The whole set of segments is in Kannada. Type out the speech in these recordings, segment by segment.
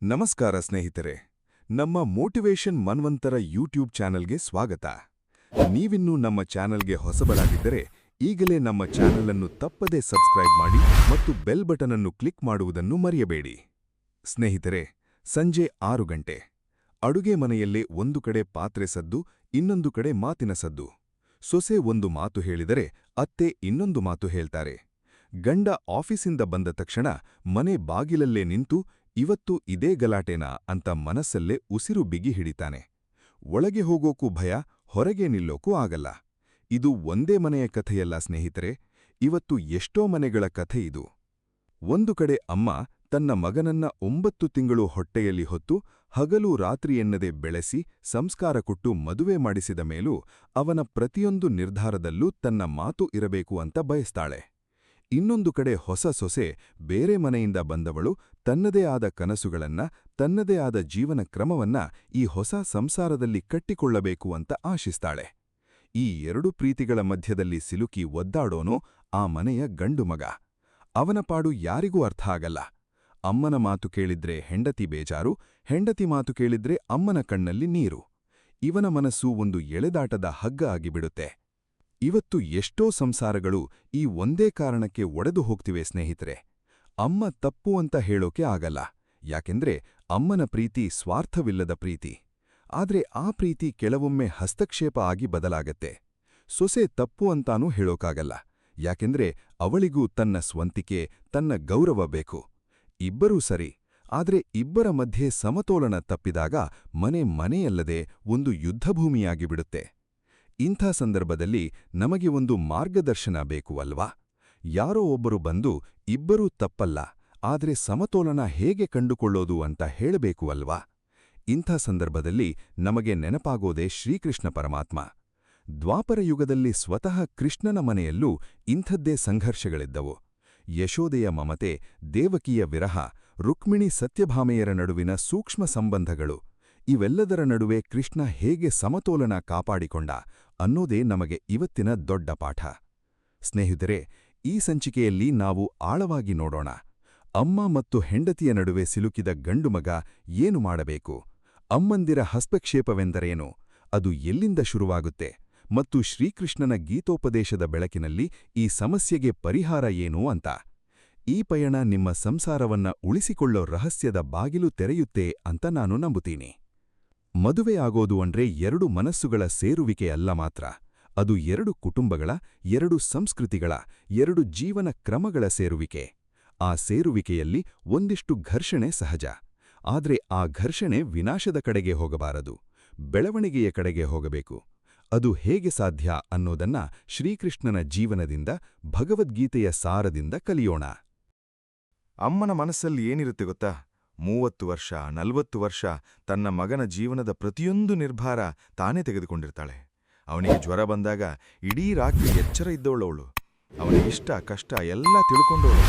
ನಮಸ್ಕಾರ ಸ್ನೇಹಿತರೆ, ನಮ್ಮ ಮೋಟಿವೇಶನ್ ಮನ್ವಂತರ ಯೂಟ್ಯೂಬ್ ಚಾನೆಲ್ಗೆ ಸ್ವಾಗತ. ನೀವಿನ್ನೂ ನಮ್ಮ ಚಾನೆಲ್ಗೆ ಹೊಸಬರಾಗಿದ್ದರೆ ಈಗಲೇ ನಮ್ಮ ಚಾನೆಲ್ ಅನ್ನು ತಪ್ಪದೇ ಸಬ್ಸ್ಕ್ರೈಬ್ ಮಾಡಿ ಮತ್ತು ಬೆಲ್ ಬಟನ್ ಅನ್ನು ಕ್ಲಿಕ್ ಮಾಡುವುದನ್ನು ಮರೆಯಬೇಡಿ. ಸ್ನೇಹಿತರೆ, ಸಂಜೆ 6 ಗಂಟೆ. ಅಡುಗೆ ಮನೆಯಲ್ಲೇ ಒಂದು ಕಡೆ ಪಾತ್ರೆ ಸದ್ದು, ಇನ್ನೊಂದು ಕಡೆ ಮಾತಿನ ಸದ್ದು. ಸೊಸೆ ಒಂದು ಮಾತು ಹೇಳಿದರೆ ಅತ್ತೆ ಇನ್ನೊಂದು ಮಾತು ಹೇಳ್ತಾರೆ. ಗಂಡ ಆಫೀಸಿಂದ ಬಂದ ತಕ್ಷಣ ಮನೆ ಬಾಗಿಲಲ್ಲೇ ನಿಂತು ಇವತ್ತು ಇದೇ ಗಲಾಟೆನಾ ಅಂತ ಮನಸ್ಸಲ್ಲೇ ಉಸಿರು ಬಿಗಿ ಹಿಡಿತಾನೆ. ಒಳಗೆ ಹೋಗೋಕೂ ಭಯ, ಹೊರಗೆ ನಿಲ್ಲೋಕೂ ಆಗಲ್ಲ. ಇದು ಒಂದೇ ಮನೆಯ ಕಥೆಯಲ್ಲ ಸ್ನೇಹಿತರೆ, ಇವತ್ತು ಎಷ್ಟೋ ಮನೆಗಳ ಕಥೆ ಇದು. ಒಂದು ಕಡೆ ಅಮ್ಮ ತನ್ನ ಮಗನನ್ನ 9 ತಿಂಗಳು ಹೊಟ್ಟೆಯಲ್ಲಿ ಹೊತ್ತು ಹಗಲು ರಾತ್ರಿ ಎನ್ನದೆ ಬೆಳೆಸಿ ಸಂಸ್ಕಾರ ಕೊಟ್ಟು ಮದುವೆ ಮಾಡಿಸಿದ ಮೇಲೂ ಅವನ ಪ್ರತಿಯೊಂದು ನಿರ್ಧಾರದಲ್ಲೂ ತನ್ನ ಮಾತು ಇರಬೇಕು ಅಂತ ಬಯಸ್ತಾಳೆ. ಇನ್ನೊಂದು ಕಡೆ ಹೊಸ ಸೊಸೆ ಬೇರೆ ಮನೆಯಿಂದ ಬಂದವಳು ತನ್ನದೇ ಆದ ಕನಸುಗಳನ್ನ, ತನ್ನದೇ ಆದ ಜೀವನ ಕ್ರಮವನ್ನ ಈ ಹೊಸ ಸಂಸಾರದಲ್ಲಿ ಕಟ್ಟಿಕೊಳ್ಳಬೇಕು ಅಂತ ಆಶಿಸ್ತಾಳೆ. ಈ ಎರಡು ಪ್ರೀತಿಗಳ ಮಧ್ಯದಲ್ಲಿ ಸಿಲುಕಿ ಒದ್ದಾಡೋನು ಆ ಮನೆಯ ಗಂಡು ಮಗ. ಅವನ ಪಾಡು ಯಾರಿಗೂ ಅರ್ಥ ಆಗಲ್ಲ. ಅಮ್ಮನ ಮಾತು ಕೇಳಿದ್ರೆ ಹೆಂಡತಿ ಬೇಜಾರು, ಹೆಂಡತಿ ಮಾತು ಕೇಳಿದ್ರೆ ಅಮ್ಮನ ಕಣ್ಣಲ್ಲಿ ನೀರು. ಇವನ ಮನಸ್ಸು ಒಂದು ಎಳೆದಾಟದ ಹಗ್ಗ ಆಗಿಬಿಡುತ್ತೆ. ಇವತ್ತು ಎಷ್ಟೋ ಸಂಸಾರಗಳು ಈ ಒಂದೇ ಕಾರಣಕ್ಕೆ ಒಡೆದು ಹೋಗ್ತಿವೆ ಸ್ನೇಹಿತರೆ. ಅಮ್ಮ ತಪ್ಪು ಅಂತ ಹೇಳೋಕೆ ಆಗಲ್ಲ, ಯಾಕೆಂದ್ರೆ ಅಮ್ಮನ ಪ್ರೀತಿ ಸ್ವಾರ್ಥವಿಲ್ಲದ ಪ್ರೀತಿ. ಆದ್ರೆ ಆ ಪ್ರೀತಿ ಕೆಲವೊಮ್ಮೆ ಹಸ್ತಕ್ಷೇಪ ಆಗಿ ಬದಲಾಗತ್ತೆ. ಸೊಸೆ ತಪ್ಪು ಅಂತಾನೂ ಹೇಳೋಕಾಗಲ್ಲ, ಯಾಕೆಂದ್ರೆ ಅವಳಿಗೂ ತನ್ನ ಸ್ವಂತಿಕೆ, ತನ್ನ ಗೌರವ ಬೇಕು. ಇಬ್ಬರೂ ಸರಿ, ಆದ್ರೆ ಇಬ್ಬರ ಮಧ್ಯೆ ಸಮತೋಲನ ತಪ್ಪಿದಾಗ ಮನೆಯಲ್ಲದೆ ಒಂದು ಯುದ್ಧಭೂಮಿಯಾಗಿಬಿಡುತ್ತೆ. ಇಂಥ ಸಂದರ್ಭದಲ್ಲಿ ನಮಗೆ ಒಂದು ಮಾರ್ಗದರ್ಶನ ಬೇಕು ಅಲ್ವಾ? ಯಾರೋ ಒಬ್ಬರು ಬಂದು ಇಬ್ಬರೂ ತಪ್ಪಲ್ಲ, ಆದ್ರೆ ಸಮತೋಲನ ಹೇಗೆ ಕಂಡುಕೊಳ್ಳೋದು ಅಂತ ಹೇಳಬೇಕು ಅಲ್ವಾ? ಇಂಥ ಸಂದರ್ಭದಲ್ಲಿ ನಮಗೆ ನೆನಪಾಗೋದೇ ಶ್ರೀಕೃಷ್ಣ ಪರಮಾತ್ಮ. ದ್ವಾಪರ ಯುಗದಲ್ಲಿ ಸ್ವತಃ ಕೃಷ್ಣನ ಮನೆಯಲ್ಲೂ ಇಂಥದ್ದೇ ಸಂಘರ್ಷಗಳಿದ್ದವು. ಯಶೋದೆಯ ಮಮತೆ, ದೇವಕಿಯ ವಿರಹ, ರುಕ್ಮಿಣಿ ಸತ್ಯಭಾಮೆಯರ ನಡುವಿನ ಸೂಕ್ಷ್ಮ ಸಂಬಂಧಗಳು, ಇವೆಲ್ಲದರ ನಡುವೆ ಕೃಷ್ಣ ಹೇಗೆ ಸಮತೋಲನ ಕಾಪಾಡಿಕೊಂಡ ಅನ್ನೋದೇ ನಮಗೆ ಇವತ್ತಿನ ದೊಡ್ಡ ಪಾಠ. ಸ್ನೇಹಿತರೆ, ಈ ಸಂಚಿಕೆಯಲ್ಲಿ ನಾವು ಆಳವಾಗಿ ನೋಡೋಣ. ಅಮ್ಮ ಮತ್ತು ಹೆಂಡತಿಯ ನಡುವೆ ಸಿಲುಕಿದ ಗಂಡುಮಗ ಏನು ಮಾಡಬೇಕು? ಅಮ್ಮಂದಿರ ಹಸ್ತಕ್ಷೇಪವೆಂದರೇನು? ಅದು ಎಲ್ಲಿಂದ ಶುರುವಾಗುತ್ತೆ? ಮತ್ತು ಶ್ರೀಕೃಷ್ಣನ ಗೀತೋಪದೇಶದ ಬೆಳಕಿನಲ್ಲಿ ಈ ಸಮಸ್ಯೆಗೆ ಪರಿಹಾರ ಏನು ಅಂತ. ಈ ಪಯಣ ನಿಮ್ಮ ಸಂಸಾರವನ್ನ ಉಳಿಸಿಕೊಳ್ಳೋ ರಹಸ್ಯದ ಬಾಗಿಲು ತೆರೆಯುತ್ತೆ ಅಂತ ನಾನು ನಂಬುತ್ತೀನಿ. ಮದುವೆಯಾಗೋದು ಅಂದ್ರೆ ಎರಡು ಮನಸ್ಸುಗಳ ಸೇರುವಿಕೆ ಅಲ್ಲ ಮಾತ್ರ, ಅದು ಎರಡು ಕುಟುಂಬಗಳ, ಎರಡು ಸಂಸ್ಕೃತಿಗಳ, ಎರಡು ಜೀವನ ಕ್ರಮಗಳ ಸೇರುವಿಕೆ. ಆ ಸೇರುವಿಕೆಯಲ್ಲಿ ಒಂದಿಷ್ಟು ಘರ್ಷಣೆ ಸಹಜ. ಆದ್ರೆ ಆ ಘರ್ಷಣೆ ವಿನಾಶದ ಕಡೆಗೆ ಹೋಗಬಾರದು, ಬೆಳವಣಿಗೆಯ ಕಡೆಗೆ ಹೋಗಬೇಕು. ಅದು ಹೇಗೆ ಸಾಧ್ಯ ಅನ್ನೋದನ್ನ ಶ್ರೀಕೃಷ್ಣನ ಜೀವನದಿಂದ, ಭಗವದ್ಗೀತೆಯ ಸಾರದಿಂದ ಕಲಿಯೋಣ. ಅಮ್ಮನ ಮನಸ್ಸಲ್ಲಿ ಏನಿರುತ್ತೆ ಗೊತ್ತಾ? 30 ವರ್ಷ, 40 ವರ್ಷ ತನ್ನ ಮಗನ ಜೀವನದ ಪ್ರತಿಯೊಂದು ನಿರ್ಧಾರ ತಾನೇ ತೆಗೆದುಕೊಂಡಿರ್ತಾಳೆ. ಅವನಿಗೆ ಜ್ವರ ಬಂದಾಗ ಇಡೀ ರಾತ್ರಿ ಎಚ್ಚರ ಇದ್ದವಳವಳು. ಅವನಿಗೆ ಇಷ್ಟ ಕಷ್ಟ ಎಲ್ಲ ತಿಳ್ಕೊಂಡವಳು.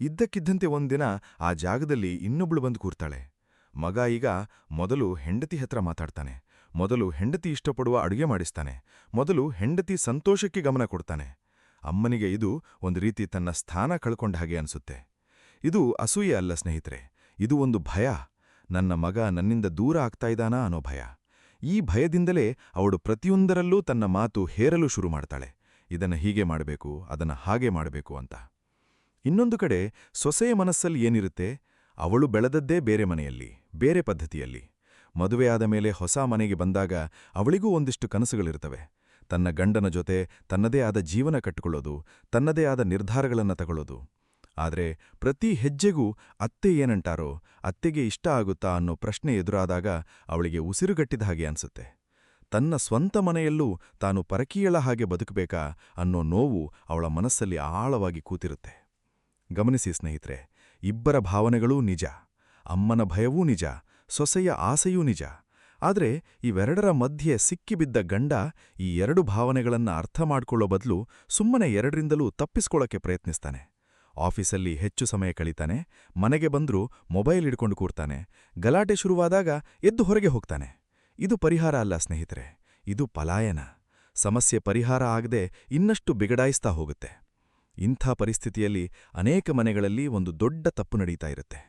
ಇದ್ದಕ್ಕಿದ್ದಂತೆ ಒಂದಿನ ಆ ಜಾಗದಲ್ಲಿ ಇನ್ನೊಬ್ಳು ಬಂದು ಕೂರ್ತಾಳೆ. ಮಗ ಈಗ ಮೊದಲು ಹೆಂಡತಿ ಹತ್ರ ಮಾತಾಡ್ತಾನೆ, ಮೊದಲು ಹೆಂಡತಿ ಇಷ್ಟಪಡುವ ಅಡುಗೆ ಮಾಡಿಸ್ತಾನೆ, ಮೊದಲು ಹೆಂಡತಿ ಸಂತೋಷಕ್ಕೆ ಗಮನ ಕೊಡ್ತಾನೆ. ಅಮ್ಮನಿಗೆ ಇದು ಒಂದು ರೀತಿ ತನ್ನ ಸ್ಥಾನ ಕಳ್ಕೊಂಡ ಹಾಗೆ ಅನ್ಸುತ್ತೆ. ಇದು ಅಸೂಯೆ ಅಲ್ಲ ಸ್ನೇಹಿತರೆ, ಇದು ಒಂದು ಭಯ. ನನ್ನ ಮಗ ನನ್ನಿಂದ ದೂರ ಆಗ್ತಾ ಇದ್ದಾನಾ ಅನ್ನೋ ಭಯ. ಈ ಭಯದಿಂದಲೇ ಅವಳು ಪ್ರತಿಯೊಂದರಲ್ಲೂ ತನ್ನ ಮಾತು ಹೇರಲು ಶುರು ಮಾಡ್ತಾಳೆ. ಇದನ್ನ ಹೀಗೆ ಮಾಡಬೇಕು, ಅದನ್ನ ಹಾಗೆ ಮಾಡಬೇಕು ಅಂತ. ಇನ್ನೊಂದು ಕಡೆ ಸೊಸೆಯ ಮನಸ್ಸಲ್ಲಿ ಏನಿರುತ್ತೆ? ಅವಳು ಬೆಳೆದದ್ದೇ ಬೇರೆ ಮನೆಯಲ್ಲಿ, ಬೇರೆ ಪದ್ಧತಿಯಲ್ಲಿ. ಮದುವೆಯಾದ ಮೇಲೆ ಹೊಸ ಮನೆಗೆ ಬಂದಾಗ ಅವಳಿಗೂ ಒಂದಿಷ್ಟು ಕನಸುಗಳಿರ್ತವೆ. ತನ್ನ ಗಂಡನ ಜೊತೆ ತನ್ನದೇ ಆದ ಜೀವನ ಕಟ್ಟಿಕೊಳ್ಳೋದು, ತನ್ನದೇ ಆದ ನಿರ್ಧಾರಗಳನ್ನು ತಗೊಳ್ಳೋದು. ಆದರೆ ಪ್ರತಿ ಹೆಜ್ಜೆಗೂ ಅತ್ತೆ ಏನಂಟಾರೋ, ಅತ್ತೆಗೆ ಇಷ್ಟ ಆಗುತ್ತಾ ಅನ್ನೋ ಪ್ರಶ್ನೆ ಎದುರಾದಾಗ ಅವಳಿಗೆ ಉಸಿರುಗಟ್ಟಿದ ಹಾಗೆ ಅನ್ಸುತ್ತೆ. ತನ್ನ ಸ್ವಂತ ಮನೆಯಲ್ಲೂ ತಾನು ಪರಕೀಯಳ ಹಾಗೆ ಬದುಕಬೇಕಾ ಅನ್ನೋ ನೋವು ಅವಳ ಮನಸ್ಸಲ್ಲಿ ಆಳವಾಗಿ ಕೂತಿರುತ್ತೆ. ಗಮನಿಸಿ ಸ್ನೇಹಿತರೆ, ಇಬ್ಬರ ಭಾವನೆಗಳೂ ನಿಜ. ಅಮ್ಮನ ಭಯವೂ ನಿಜ, ಸೊಸೆಯ ಆಸೆಯೂ ನಿಜ. ಆದರೆ ಇವೆರಡರ ಮಧ್ಯೆ ಸಿಕ್ಕಿಬಿದ್ದ ಗಂಡ ಈ ಎರಡು ಭಾವನೆಗಳನ್ನ ಅರ್ಥ ಮಾಡ್ಕೊಳ್ಳೋ ಬದಲು ಸುಮ್ಮನೆ ಎರಡರಿಂದಲೂ ತಪ್ಪಿಸ್ಕೊಳ್ಳೋಕೆ ಪ್ರಯತ್ನಿಸ್ತಾನೆ. ಆಫೀಸಲ್ಲಿ ಹೆಚ್ಚು ಸಮಯ ಕಳೀತಾನೆ, ಮನೆಗೆ ಬಂದ್ರೂ ಮೊಬೈಲ್ ಹಿಡ್ಕೊಂಡು ಕೂರ್ತಾನೆ, ಗಲಾಟೆ ಶುರುವಾದಾಗ ಎದ್ದು ಹೊರಗೆ ಹೋಗ್ತಾನೆ. ಇದು ಪರಿಹಾರ ಅಲ್ಲ ಸ್ನೇಹಿತರೆ, ಇದು ಪಲಾಯನ. ಸಮಸ್ಯೆ ಪರಿಹಾರ ಆಗದೆ ಇನ್ನಷ್ಟು ಬಿಗಡಾಯಿಸ್ತಾ ಹೋಗುತ್ತೆ. ಇಂಥ ಪರಿಸ್ಥಿತಿಯಲ್ಲಿ ಅನೇಕ ಮನೆಗಳಲ್ಲಿ ಒಂದು ದೊಡ್ಡ ತಪ್ಪು ನಡೀತಾ ಇರುತ್ತೆ.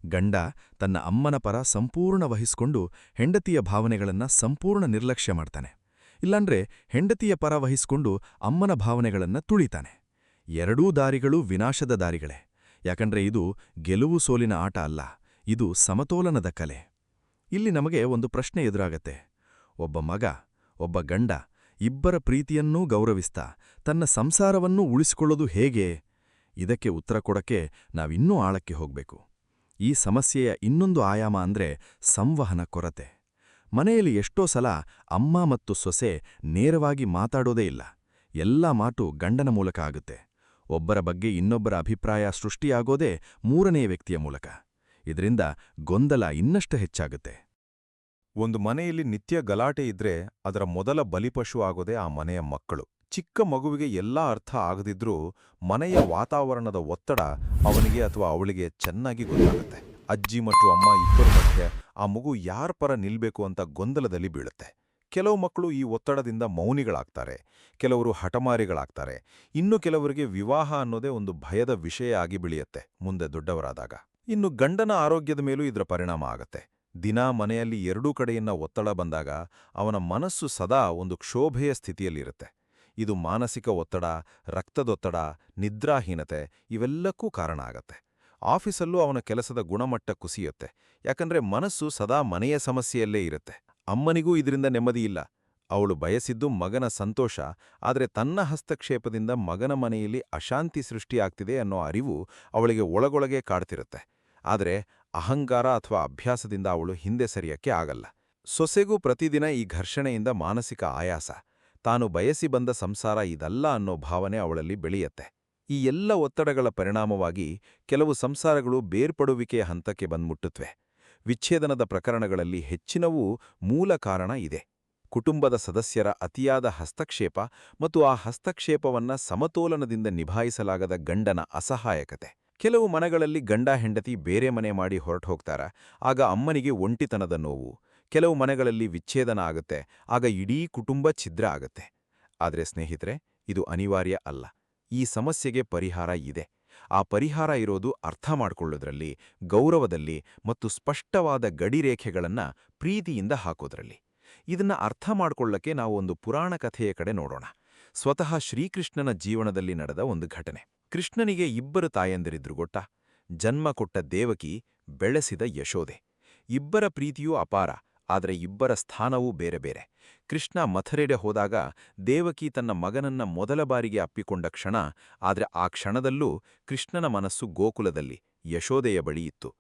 ಗಂಡ ತನ್ನ ಅಮ್ಮನ ಪರ ಸಂಪೂರ್ಣ ವಹಿಸ್ಕೊಂಡು ಹೆಂಡತಿಯ ಭಾವನೆಗಳನ್ನ ಸಂಪೂರ್ಣ ನಿರ್ಲಕ್ಷ್ಯ ಮಾಡ್ತಾನೆ. ಇಲ್ಲಾಂದ್ರೆ ಹೆಂಡತಿಯ ಪರ ವಹಿಸ್ಕೊಂಡು ಅಮ್ಮನ ಭಾವನೆಗಳನ್ನ ತುಳಿತಾನೆ. ಎರಡೂ ದಾರಿಗಳು ವಿನಾಶದ ದಾರಿಗಳೇ. ಯಾಕಂದ್ರೆ ಇದು ಗೆಲುವು ಸೋಲಿನ ಆಟ ಅಲ್ಲ, ಇದು ಸಮತೋಲನದ ಕಲೆ. ಇಲ್ಲಿ ನಮಗೆ ಒಂದು ಪ್ರಶ್ನೆ ಎದುರಾಗತ್ತೆ. ಒಬ್ಬ ಮಗ, ಒಬ್ಬ ಗಂಡ ಇಬ್ಬರ ಪ್ರೀತಿಯನ್ನೂ ಗೌರವಿಸ್ತಾ ತನ್ನ ಸಂಸಾರವನ್ನೂ ಉಳಿಸಿಕೊಳ್ಳೋದು ಹೇಗೆ? ಇದಕ್ಕೆ ಉತ್ತರ ಕೊಡಕ್ಕೆ ನಾವಿನ್ನೂ ಆಳಕ್ಕೆ ಹೋಗ್ಬೇಕು. ಈ ಸಮಸ್ಯೆಯ ಇನ್ನೊಂದು ಆಯಾಮ ಅಂದ್ರೆ ಸಂವಹನ ಕೊರತೆ. ಮನೆಯಲ್ಲಿ ಎಷ್ಟೋ ಸಲ ಅಮ್ಮ ಮತ್ತು ಸೊಸೆ ನೇರವಾಗಿ ಮಾತಾಡೋದೇ ಇಲ್ಲ. ಎಲ್ಲ ಮಾತು ಗಂಡನ ಮೂಲಕ ಆಗುತ್ತೆ. ಒಬ್ಬರ ಬಗ್ಗೆ ಇನ್ನೊಬ್ಬರ ಅಭಿಪ್ರಾಯ ಸೃಷ್ಟಿಯಾಗೋದೇ ಮೂರನೆಯ ವ್ಯಕ್ತಿಯ ಮೂಲಕ. ಇದರಿಂದ ಗೊಂದಲ ಇನ್ನಷ್ಟು ಹೆಚ್ಚಾಗುತ್ತೆ. ಒಂದು ಮನೆಯಲ್ಲಿ ನಿತ್ಯ ಗಲಾಟೆ ಇದ್ರೆ ಅದರ ಮೊದಲ ಬಲಿಪಶು ಆಗೋದೇ ಆ ಮನೆಯ ಮಕ್ಕಳು. ಚಿಕ್ಕ ಮಗುವಿಗೆ ಎಲ್ಲಾ ಅರ್ಥ ಆಗದಿದ್ರೂ ಮನೆಯ ವಾತಾವರಣದ ಒತ್ತಡ ಅವನಿಗೆ ಅಥವಾ ಅವಳಿಗೆ ಚೆನ್ನಾಗಿ ಗೊತ್ತಾಗುತ್ತೆ. ಅಜ್ಜಿ ಮತ್ತು ಅಮ್ಮ ಇಬ್ಬರ ಮಧ್ಯೆ ಆ ಮಗು ಯಾರ ಪರ ನಿಲ್ಬೇಕು ಅಂತ ಗೊಂದಲದಲ್ಲಿ ಬೀಳುತ್ತೆ. ಕೆಲವು ಮಕ್ಕಳು ಈ ಒತ್ತಡದಿಂದ ಮೌನಿಗಳಾಗ್ತಾರೆ, ಕೆಲವರು ಹಠಮಾರಿಗಳಾಗ್ತಾರೆ, ಇನ್ನು ಕೆಲವರಿಗೆ ವಿವಾಹ ಅನ್ನೋದೇ ಒಂದು ಭಯದ ವಿಷಯ ಆಗಿ ಬೆಳೆಯುತ್ತೆ ಮುಂದೆ ದೊಡ್ಡವರಾದಾಗ. ಇನ್ನು ಗಂಡನ ಆರೋಗ್ಯದ ಮೇಲೂ ಇದರ ಪರಿಣಾಮ ಆಗತ್ತೆ. ದಿನಾ ಮನೆಯಲ್ಲಿ ಎರಡೂ ಕಡೆಯನ್ನ ಒತ್ತಡ ಬಂದಾಗ ಅವನ ಮನಸ್ಸು ಸದಾ ಒಂದು ಕ್ಷೋಭೆಯ ಸ್ಥಿತಿಯಲ್ಲಿರುತ್ತೆ. ಇದು ಮಾನಸಿಕ ಒತ್ತಡ, ರಕ್ತದೊತ್ತಡ, ನಿದ್ರಾಹೀನತೆ ಇವೆಲ್ಲಕ್ಕೂ ಕಾರಣ ಆಗತ್ತೆ. ಆಫೀಸಲ್ಲೂ ಅವನ ಕೆಲಸದ ಗುಣಮಟ್ಟ ಕುಸಿಯುತ್ತೆ. ಯಾಕಂದ್ರೆ ಮನಸ್ಸು ಸದಾ ಮನೆಯ ಸಮಸ್ಯೆಯಲ್ಲೇ ಇರುತ್ತೆ. ಅಮ್ಮನಿಗೂ ಇದರಿಂದ ನೆಮ್ಮದಿಯಿಲ್ಲ. ಅವಳು ಬಯಸಿದ್ದು ಮಗನ ಸಂತೋಷ, ಆದರೆ ತನ್ನ ಹಸ್ತಕ್ಷೇಪದಿಂದ ಮಗನ ಮನೆಯಲ್ಲಿ ಅಶಾಂತಿ ಸೃಷ್ಟಿಯಾಗ್ತಿದೆ ಅನ್ನೋ ಅರಿವು ಅವಳಿಗೆ ಒಳಗೊಳಗೆ ಕಾಡ್ತಿರುತ್ತೆ. ಆದರೆ ಅಹಂಕಾರ ಅಥವಾ ಅಭ್ಯಾಸದಿಂದ ಅವಳು ಹಿಂದೆ ಸರಿಯಕ್ಕೆ ಆಗಲ್ಲ. ಸೊಸೆಗೂ ಪ್ರತಿದಿನ ಈ ಘರ್ಷಣೆಯಿಂದ ಮಾನಸಿಕ ಆಯಾಸ. ತಾನು ಬಯಸಿ ಬಂದ ಸಂಸಾರ ಇದಲ್ಲ ಅನ್ನೋ ಭಾವನೆ ಅವಳಲ್ಲಿ ಬೆಳೆಯತ್ತೆ. ಈ ಎಲ್ಲ ಒತ್ತಡಗಳ ಪರಿಣಾಮವಾಗಿ ಕೆಲವು ಸಂಸಾರಗಳು ಬೇರ್ಪಡುವಿಕೆಯ ಹಂತಕ್ಕೆ ಬಂದ್ಮುಟ್ಟುತ್ತವೆ. ವಿಚ್ಛೇದನದ ಪ್ರಕರಣಗಳಲ್ಲಿ ಹೆಚ್ಚಿನವೂ ಮೂಲ ಕಾರಣ ಇದೆ. ಕುಟುಂಬದ ಸದಸ್ಯರ ಅತಿಯಾದ ಹಸ್ತಕ್ಷೇಪ ಮತ್ತು ಆ ಹಸ್ತಕ್ಷೇಪವನ್ನ ಸಮತೋಲನದಿಂದ ನಿಭಾಯಿಸಲಾಗದ ಗಂಡನ ಅಸಹಾಯಕತೆ. ಕೆಲವು ಮನೆಗಳಲ್ಲಿ ಗಂಡ ಹೆಂಡತಿ ಬೇರೆ ಮನೆ ಮಾಡಿ ಹೊರಟುಹೋಗ್ತಾರ, ಆಗ ಅಮ್ಮನಿಗೆ ಒಂಟಿತನದ ನೋವು. ಕೆಲವು ಮನೆಗಳಲ್ಲಿ ವಿಚ್ಛೇದನ ಆಗುತ್ತೆ, ಆಗ ಇಡೀ ಕುಟುಂಬ ಛಿದ್ರ ಆಗತ್ತೆ. ಆದರೆ ಸ್ನೇಹಿತರೆ, ಇದು ಅನಿವಾರ್ಯ ಅಲ್ಲ. ಈ ಸಮಸ್ಯೆಗೆ ಪರಿಹಾರ ಇದೆ. ಆ ಪರಿಹಾರ ಇರೋದು ಅರ್ಥ ಮಾಡ್ಕೊಳ್ಳೋದ್ರಲ್ಲಿ, ಗೌರವದಲ್ಲಿ ಮತ್ತು ಸ್ಪಷ್ಟವಾದ ಗಡಿರೇಖೆಗಳನ್ನ ಪ್ರೀತಿಯಿಂದ ಹಾಕೋದ್ರಲ್ಲಿ. ಇದನ್ನ ಅರ್ಥ ಮಾಡ್ಕೊಳ್ಳಕ್ಕೆ ನಾವು ಒಂದು ಪುರಾಣ ಕಥೆಯ ಕಡೆ ನೋಡೋಣ. ಸ್ವತಃ ಶ್ರೀಕೃಷ್ಣನ ಜೀವನದಲ್ಲಿ ನಡೆದ ಒಂದು ಘಟನೆ. ಕೃಷ್ಣನಿಗೆ ಇಬ್ಬರು ತಾಯಂದಿರಿದ್ರು ಗೊತ್ತಾ? ಜನ್ಮ ಕೊಟ್ಟ ದೇವಕಿ, ಬೆಳೆಸಿದ ಯಶೋದೆ. ಇಬ್ಬರ ಪ್ರೀತಿಯೂ ಅಪಾರ, ಆದರೆ ಇಬ್ಬರ ಸ್ಥಾನವೂ ಬೇರೆ ಬೇರೆ. ಕೃಷ್ಣ ಮಥುರೆಗೆ ಹೋದಾಗ ದೇವಕಿ ತನ್ನ ಮಗನನ್ನ ಮೊದಲ ಬಾರಿಗೆ ಅಪ್ಪಿಕೊಂಡ ಕ್ಷಣ, ಆದರೆ ಆ ಕ್ಷಣದಲ್ಲೂ ಕೃಷ್ಣನ ಮನಸ್ಸು ಗೋಕುಲದಲ್ಲಿ, ಯಶೋದೆಯ ಬಳಿ ಇತ್ತು.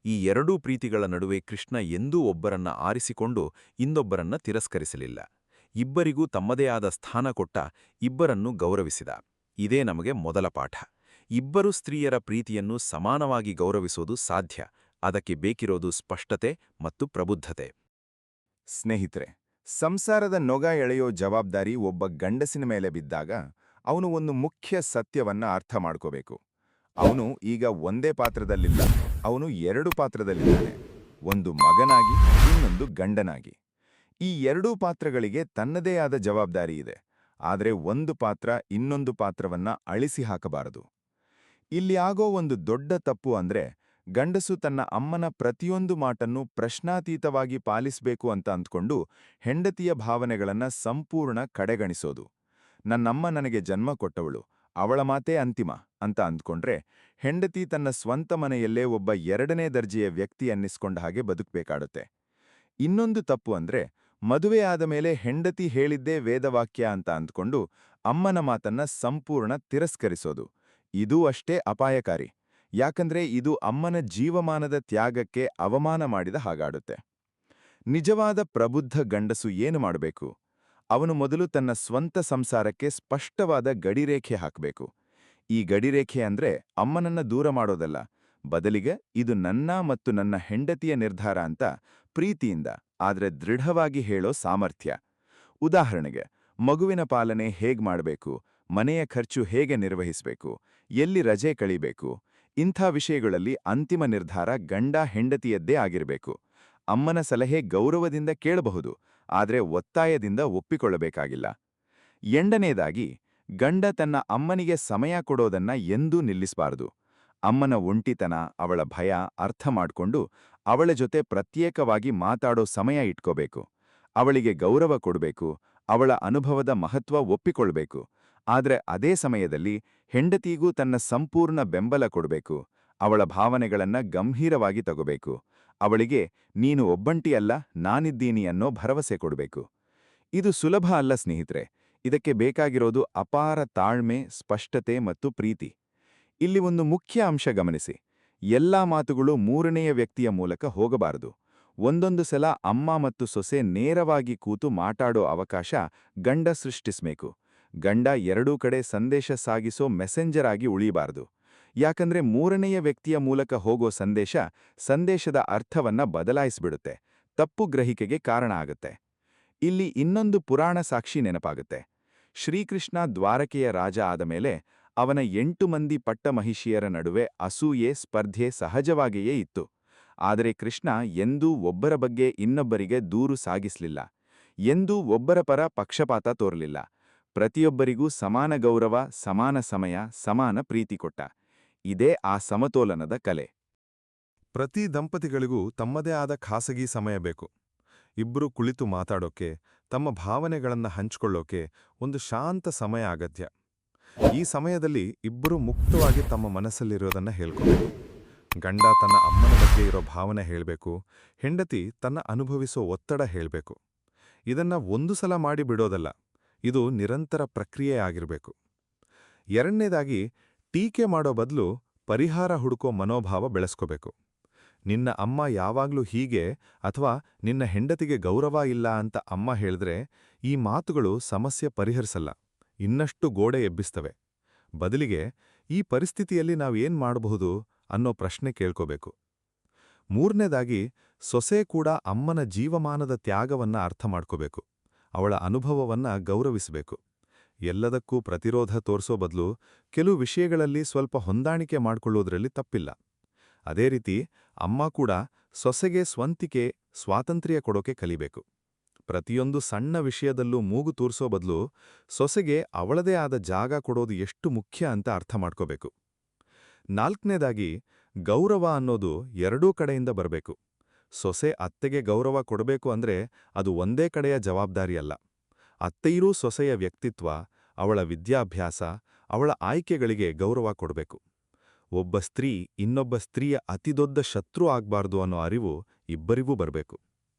ಈ ಎರಡೂ ಪ್ರೀತಿಗಳ ನಡುವೆ ಕೃಷ್ಣ ಎಂದೂ ಒಬ್ಬರನ್ನ ಆರಿಸಿಕೊಂಡು ಇನ್ನೊಬ್ಬರನ್ನ ತಿರಸ್ಕರಿಸಲಿಲ್ಲ. ಇಬ್ಬರಿಗೂ ತಮ್ಮದೇ ಆದ ಸ್ಥಾನ ಕೊಟ್ಟ, ಇಬ್ಬರನ್ನೂ ಗೌರವಿಸಿದ. ಇದೇ ನಮಗೆ ಮೊದಲ ಪಾಠ. ಇಬ್ಬರು ಸ್ತ್ರೀಯರ ಪ್ರೀತಿಯನ್ನು ಸಮಾನವಾಗಿ ಗೌರವಿಸೋದು ಸಾಧ್ಯ. ಅದಕ್ಕೆ ಬೇಕಿರೋದು ಸ್ಪಷ್ಟತೆ ಮತ್ತು ಪ್ರಬುದ್ಧತೆ. ಸ್ನೇಹಿತರೆ, ಸಂಸಾರದ ನೊಗ ಎಳೆಯೋ ಜವಾಬ್ದಾರಿ ಒಬ್ಬ ಗಂಡಸಿನ ಮೇಲೆ ಬಿದ್ದಾಗ ಅವನು ಒಂದು ಮುಖ್ಯ ಸತ್ಯವನ್ನ ಅರ್ಥ ಮಾಡ್ಕೋಬೇಕು. ಅವನು ಈಗ ಒಂದೇ ಪಾತ್ರದಲ್ಲಿಲ್ಲ, ಅವನು ಎರಡು ಪಾತ್ರದಲ್ಲಿದ್ದಾನೆ. ಒಂದು ಮಗನಾಗಿ, ಇನ್ನೊಂದು ಗಂಡನಾಗಿ. ಈ ಎರಡೂ ಪಾತ್ರಗಳಿಗೆ ತನ್ನದೇ ಆದ ಜವಾಬ್ದಾರಿ ಇದೆ. ಆದರೆ ಒಂದು ಪಾತ್ರ ಇನ್ನೊಂದು ಪಾತ್ರವನ್ನ ಅಳಿಸಿ ಹಾಕಬಾರದು. ಇಲ್ಲಿ ಆಗೋ ಒಂದು ದೊಡ್ಡ ತಪ್ಪು ಅಂದ್ರೆ, ಗಂಡಸು ತನ್ನ ಅಮ್ಮನ ಪ್ರತಿಯೊಂದು ಮಾತನ್ನು ಪ್ರಶ್ನಾತೀತವಾಗಿ ಪಾಲಿಸಬೇಕು ಅಂತ ಅಂದ್ಕೊಂಡು ಹೆಂಡತಿಯ ಭಾವನೆಗಳನ್ನ ಸಂಪೂರ್ಣ ಕಡೆಗಣಿಸೋದು. ನನ್ನಮ್ಮ ನನಗೆ ಜನ್ಮ ಕೊಟ್ಟವಳು, ಅವಳ ಮಾತೇ ಅಂತಿಮ ಅಂತ ಅಂದ್ಕೊಂಡ್ರೆ ಹೆಂಡತಿ ತನ್ನ ಸ್ವಂತ ಮನೆಯಲ್ಲೇ ಒಬ್ಬ ಎರಡನೇ ದರ್ಜೆಯ ವ್ಯಕ್ತಿ ಅನ್ನಿಸ್ಕೊಂಡ ಹಾಗೆ ಬದುಕಬೇಕಾಡುತ್ತೆ. ಇನ್ನೊಂದು ತಪ್ಪು ಅಂದ್ರೆ, ಮದುವೆ ಆದ ಮೇಲೆ ಹೆಂಡತಿ ಹೇಳಿದ್ದೇ ವೇದವಾಕ್ಯ ಅಂತ ಅಂದ್ಕೊಂಡು ಅಮ್ಮನ ಮಾತನ್ನ ಸಂಪೂರ್ಣ ತಿರಸ್ಕರಿಸೋದು. ಇದೂ ಅಷ್ಟೇ ಅಪಾಯಕಾರಿ. ಯಾಕಂದ್ರೆ ಇದು ಅಮ್ಮನ ಜೀವಮಾನದ ತ್ಯಾಗಕ್ಕೆ ಅವಮಾನ ಮಾಡಿದ ಹಾಗಾಡುತ್ತೆ. ನಿಜವಾದ ಪ್ರಬುದ್ಧ ಗಂಡಸು ಏನು ಮಾಡಬೇಕು? ಅವನು ಮೊದಲು ತನ್ನ ಸ್ವಂತ ಸಂಸಾರಕ್ಕೆ ಸ್ಪಷ್ಟವಾದ ಗಡಿರೇಖೆ ಹಾಕಬೇಕು. ಈ ಗಡಿರೇಖೆ ಅಂದ್ರೆ ಅಮ್ಮನನ್ನ ದೂರ ಮಾಡೋದಲ್ಲ, ಬದಲಿಗೆ ಇದು ನನ್ನ ಮತ್ತು ನನ್ನ ಹೆಂಡತಿಯ ನಿರ್ಧಾರ ಅಂತ ಪ್ರೀತಿಯಿಂದ ಆದ್ರೆ ದೃಢವಾಗಿ ಹೇಳೋ ಸಾಮರ್ಥ್ಯ. ಉದಾಹರಣೆಗೆ, ಮಗುವಿನ ಪಾಲನೆ ಹೇಗ್ ಮಾಡಬೇಕು, ಮನೆಯ ಖರ್ಚು ಹೇಗೆ ನಿರ್ವಹಿಸಬೇಕು, ಎಲ್ಲಿ ರಜೆ ಕಳಿಬೇಕು, ಇಂಥ ವಿಷಯಗಳಲ್ಲಿ ಅಂತಿಮ ನಿರ್ಧಾರ ಗಂಡ ಹೆಂಡತಿಯದ್ದೇ ಆಗಿರಬೇಕು. ಅಮ್ಮನ ಸಲಹೆ ಗೌರವದಿಂದ ಕೇಳಬಹುದು, ಆದರೆ ಒತ್ತಾಯದಿಂದ ಒಪ್ಪಿಕೊಳ್ಳಬೇಕಾಗಿಲ್ಲ. ಎಂಡನೇದಾಗಿ, ಗಂಡ ತನ್ನ ಅಮ್ಮನಿಗೆ ಸಮಯ ಕೊಡೋದನ್ನ ಎಂದೂ ನಿಲ್ಲಿಸಬಾರದು. ಅಮ್ಮನ ಒಂಟಿತನ, ಅವಳ ಭಯ ಅರ್ಥ ಮಾಡ್ಕೊಂಡು ಅವಳ ಜೊತೆ ಪ್ರತ್ಯೇಕವಾಗಿ ಮಾತಾಡೋ ಸಮಯ ಇಟ್ಕೋಬೇಕು. ಅವಳಿಗೆ ಗೌರವ ಕೊಡ್ಬೇಕು, ಅವಳ ಅನುಭವದ ಮಹತ್ವ ಒಪ್ಪಿಕೊಳ್ಬೇಕು. ಆದ್ರೆ ಅದೇ ಸಮಯದಲ್ಲಿ ಹೆಂಡತಿಗೂ ತನ್ನ ಸಂಪೂರ್ಣ ಬೆಂಬಲ ಕೊಡ್ಬೇಕು. ಅವಳ ಭಾವನೆಗಳನ್ನ ಗಂಭೀರವಾಗಿ ತಗೋಬೇಕು. ಅವಳಿಗೆ ನೀನು ಒಬ್ಬಂಟಿಯಲ್ಲ, ನಾನಿದ್ದೀನಿ ಅನ್ನೋ ಭರವಸೆ ಕೊಡ್ಬೇಕು. ಇದು ಸುಲಭ ಅಲ್ಲ ಸ್ನೇಹಿತರೆ. ಇದಕ್ಕೆ ಬೇಕಾಗಿರೋದು ಅಪಾರ ತಾಳ್ಮೆ, ಸ್ಪಷ್ಟತೆ ಮತ್ತು ಪ್ರೀತಿ. ಇಲ್ಲಿ ಒಂದು ಮುಖ್ಯ ಅಂಶ ಗಮನಿಸಿ. ಎಲ್ಲಾ ಮಾತುಗಳು ಮೂರನೆಯ ವ್ಯಕ್ತಿಯ ಮೂಲಕ ಹೋಗಬಾರದು. ಒಂದೊಂದು ಸಲ ಅಮ್ಮ ಮತ್ತು ಸೊಸೆ ನೇರವಾಗಿ ಕೂತು ಮಾತಾಡೋ ಅವಕಾಶ ಗಂಡ ಸೃಷ್ಟಿಸ್ಬೇಕು. ಗಂಡ ಎರಡೂ ಕಡೆ ಸಂದೇಶ ಸಾಗಿಸೋ ಮೆಸೆಂಜರ್ ಆಗಿ ಉಳಿಬಾರದು. ಯಾಕಂದ್ರೆ ಮೂರನೆಯ ವ್ಯಕ್ತಿಯ ಮೂಲಕ ಹೋಗೋ ಸಂದೇಶದ ಅರ್ಥವನ್ನ ಬದಲಾಯಿಸ್ಬಿಡುತ್ತೆ, ತಪ್ಪು ಗ್ರಹಿಕೆಗೆ ಕಾರಣ ಆಗುತ್ತೆ. ಇಲ್ಲಿ ಇನ್ನೊಂದು ಪುರಾಣ ಸಾಕ್ಷಿ ನೆನಪಾಗುತ್ತೆ. ಶ್ರೀಕೃಷ್ಣ ದ್ವಾರಕೆಯ ರಾಜ ಆದಮೇಲೆ ಅವನ 8 ಮಂದಿ ಪಟ್ಟಮಹಿಷಿಯರ ನಡುವೆ ಅಸೂಯೆ, ಸ್ಪರ್ಧೆ ಸಹಜವಾಗಿಯೇ ಇತ್ತು. ಆದರೆ ಕೃಷ್ಣ ಎಂದೂ ಒಬ್ಬರ ಬಗ್ಗೆ ಇನ್ನೊಬ್ಬರಿಗೆ ದೂರು ಸಾಗಿಸ್ಲಿಲ್ಲ. ಎಂದೂ ಒಬ್ಬರ ಪರ ಪಕ್ಷಪಾತ ತೋರಲಿಲ್ಲ. ಪ್ರತಿಯೊಬ್ಬರಿಗೂ ಸಮಾನ ಗೌರವ, ಸಮಾನ ಸಮಯ, ಸಮಾನ ಪ್ರೀತಿ ಕೊಟ್ಟ. ಇದೇ ಆ ಸಮತೋಲನದ ಕಲೆ. ಪ್ರತಿ ದಂಪತಿಗಳಿಗೂ ತಮ್ಮದೇ ಆದ ಖಾಸಗಿ ಸಮಯ ಬೇಕು. ಇಬ್ರು ಕುಳಿತು ಮಾತಾಡೋಕೆ, ತಮ್ಮ ಭಾವನೆಗಳನ್ನ ಹಂಚ್ಕೊಳ್ಳೋಕೆ ಒಂದು ಶಾಂತ ಸಮಯ ಅಗತ್ಯ. ಈ ಸಮಯದಲ್ಲಿ ಇಬ್ಬರೂ ಮುಕ್ತವಾಗಿ ತಮ್ಮ ಮನಸ್ಸಲ್ಲಿರೋದನ್ನ ಹೇಳ್ಕೋಬೇಕು. ಗಂಡ ತನ್ನ ಅಮ್ಮನ ಬಗ್ಗೆ ಇರೋ ಭಾವನೆ ಹೇಳಬೇಕು, ಹೆಂಡತಿ ತನ್ನ ಅನುಭವಿಸೋ ಒತ್ತಡ ಹೇಳಬೇಕು. ಇದನ್ನ ಒಂದು ಸಲ ಮಾಡಿ ಬಿಡೋದಲ್ಲ, ಇದು ನಿರಂತರ ಪ್ರಕ್ರಿಯೆ ಆಗಿರಬೇಕು. ಎರಡನೇದಾಗಿ, ಟೀಕೆ ಮಾಡೋ ಬದಲು ಪರಿಹಾರ ಹುಡುಕೋ ಮನೋಭಾವ ಬೆಳೆಸ್ಕೋಬೇಕು. ನಿನ್ನ ಅಮ್ಮ ಯಾವಾಗ್ಲೂ ಹೀಗೆ ಅಥವಾ ನಿನ್ನ ಹೆಂಡತಿಗೆ ಗೌರವ ಇಲ್ಲ ಅಂತ ಅಮ್ಮ ಹೇಳಿದ್ರೆ ಈ ಮಾತುಗಳು ಸಮಸ್ಯೆ ಪರಿಹರಿಸಲ್ಲ, ಇನ್ನಷ್ಟು ಗೋಡೆ ಎಬ್ಬಿಸ್ತವೆ. ಬದಲಿಗೆ ಈ ಪರಿಸ್ಥಿತಿಯಲ್ಲಿ ನಾವೇನ್ ಮಾಡಬಹುದು ಅನ್ನೋ ಪ್ರಶ್ನೆ ಕೇಳ್ಕೋಬೇಕು. ಮೂರನೇದಾಗಿ, ಸೊಸೆ ಕೂಡ ಅಮ್ಮನ ಜೀವಮಾನದ ತ್ಯಾಗವನ್ನ ಅರ್ಥ ಮಾಡ್ಕೋಬೇಕು. ಅವಳ ಅನುಭವವನ್ನ ಗೌರವಿಸಬೇಕು. ಎಲ್ಲದಕ್ಕೂ ಪ್ರತಿರೋಧ ತೋರಿಸೋ ಬದಲು ಕೆಲವು ವಿಷಯಗಳಲ್ಲಿ ಸ್ವಲ್ಪ ಹೊಂದಾಣಿಕೆ ಮಾಡ್ಕೊಳ್ಳೋದ್ರಲ್ಲಿ ತಪ್ಪಿಲ್ಲ. ಅದೇ ರೀತಿ ಅಮ್ಮ ಕೂಡ ಸೊಸೆಗೆ ಸ್ವಂತಿಕೆ, ಸ್ವಾತಂತ್ರ್ಯ ಕೊಡೋಕೆ ಕಲಿಬೇಕು. ಪ್ರತಿಯೊಂದು ಸಣ್ಣ ವಿಷಯದಲ್ಲೂ ಮೂಗು ತೂರ್ಸೋ ಬದಲು ಸೊಸೆಗೆ ಅವಳದೇ ಆದ ಜಾಗ ಕೊಡೋದು ಎಷ್ಟು ಮುಖ್ಯ ಅಂತ ಅರ್ಥ ಮಾಡ್ಕೋಬೇಕು. ನಾಲ್ಕನೇದಾಗಿ, ಗೌರವ ಅನ್ನೋದು ಎರಡೂ ಕಡೆಯಿಂದ ಬರಬೇಕು. ಸೊಸೆ ಅತ್ತೆಗೆ ಗೌರವ ಕೊಡಬೇಕು ಅಂದ್ರೆ ಅದು ಒಂದೇ ಕಡೆಯ ಜವಾಬ್ದಾರಿಯಲ್ಲ. ಅತ್ತೆಯರೂ ಸೊಸೆಯ ವ್ಯಕ್ತಿತ್ವ, ಅವಳ ವಿದ್ಯಾಭ್ಯಾಸ, ಅವಳ ಆಯ್ಕೆಗಳಿಗೆ ಗೌರವ ಕೊಡಬೇಕು. ಒಬ್ಬ ಸ್ತ್ರೀ ಇನ್ನೊಬ್ಬ ಸ್ತ್ರೀಯ ಅತಿದೊಡ್ಡ ಶತ್ರು ಆಗ್ಬಾರ್ದು ಅನ್ನೋ ಅರಿವು ಇಬ್ಬರಿಗೂ ಬರಬೇಕು.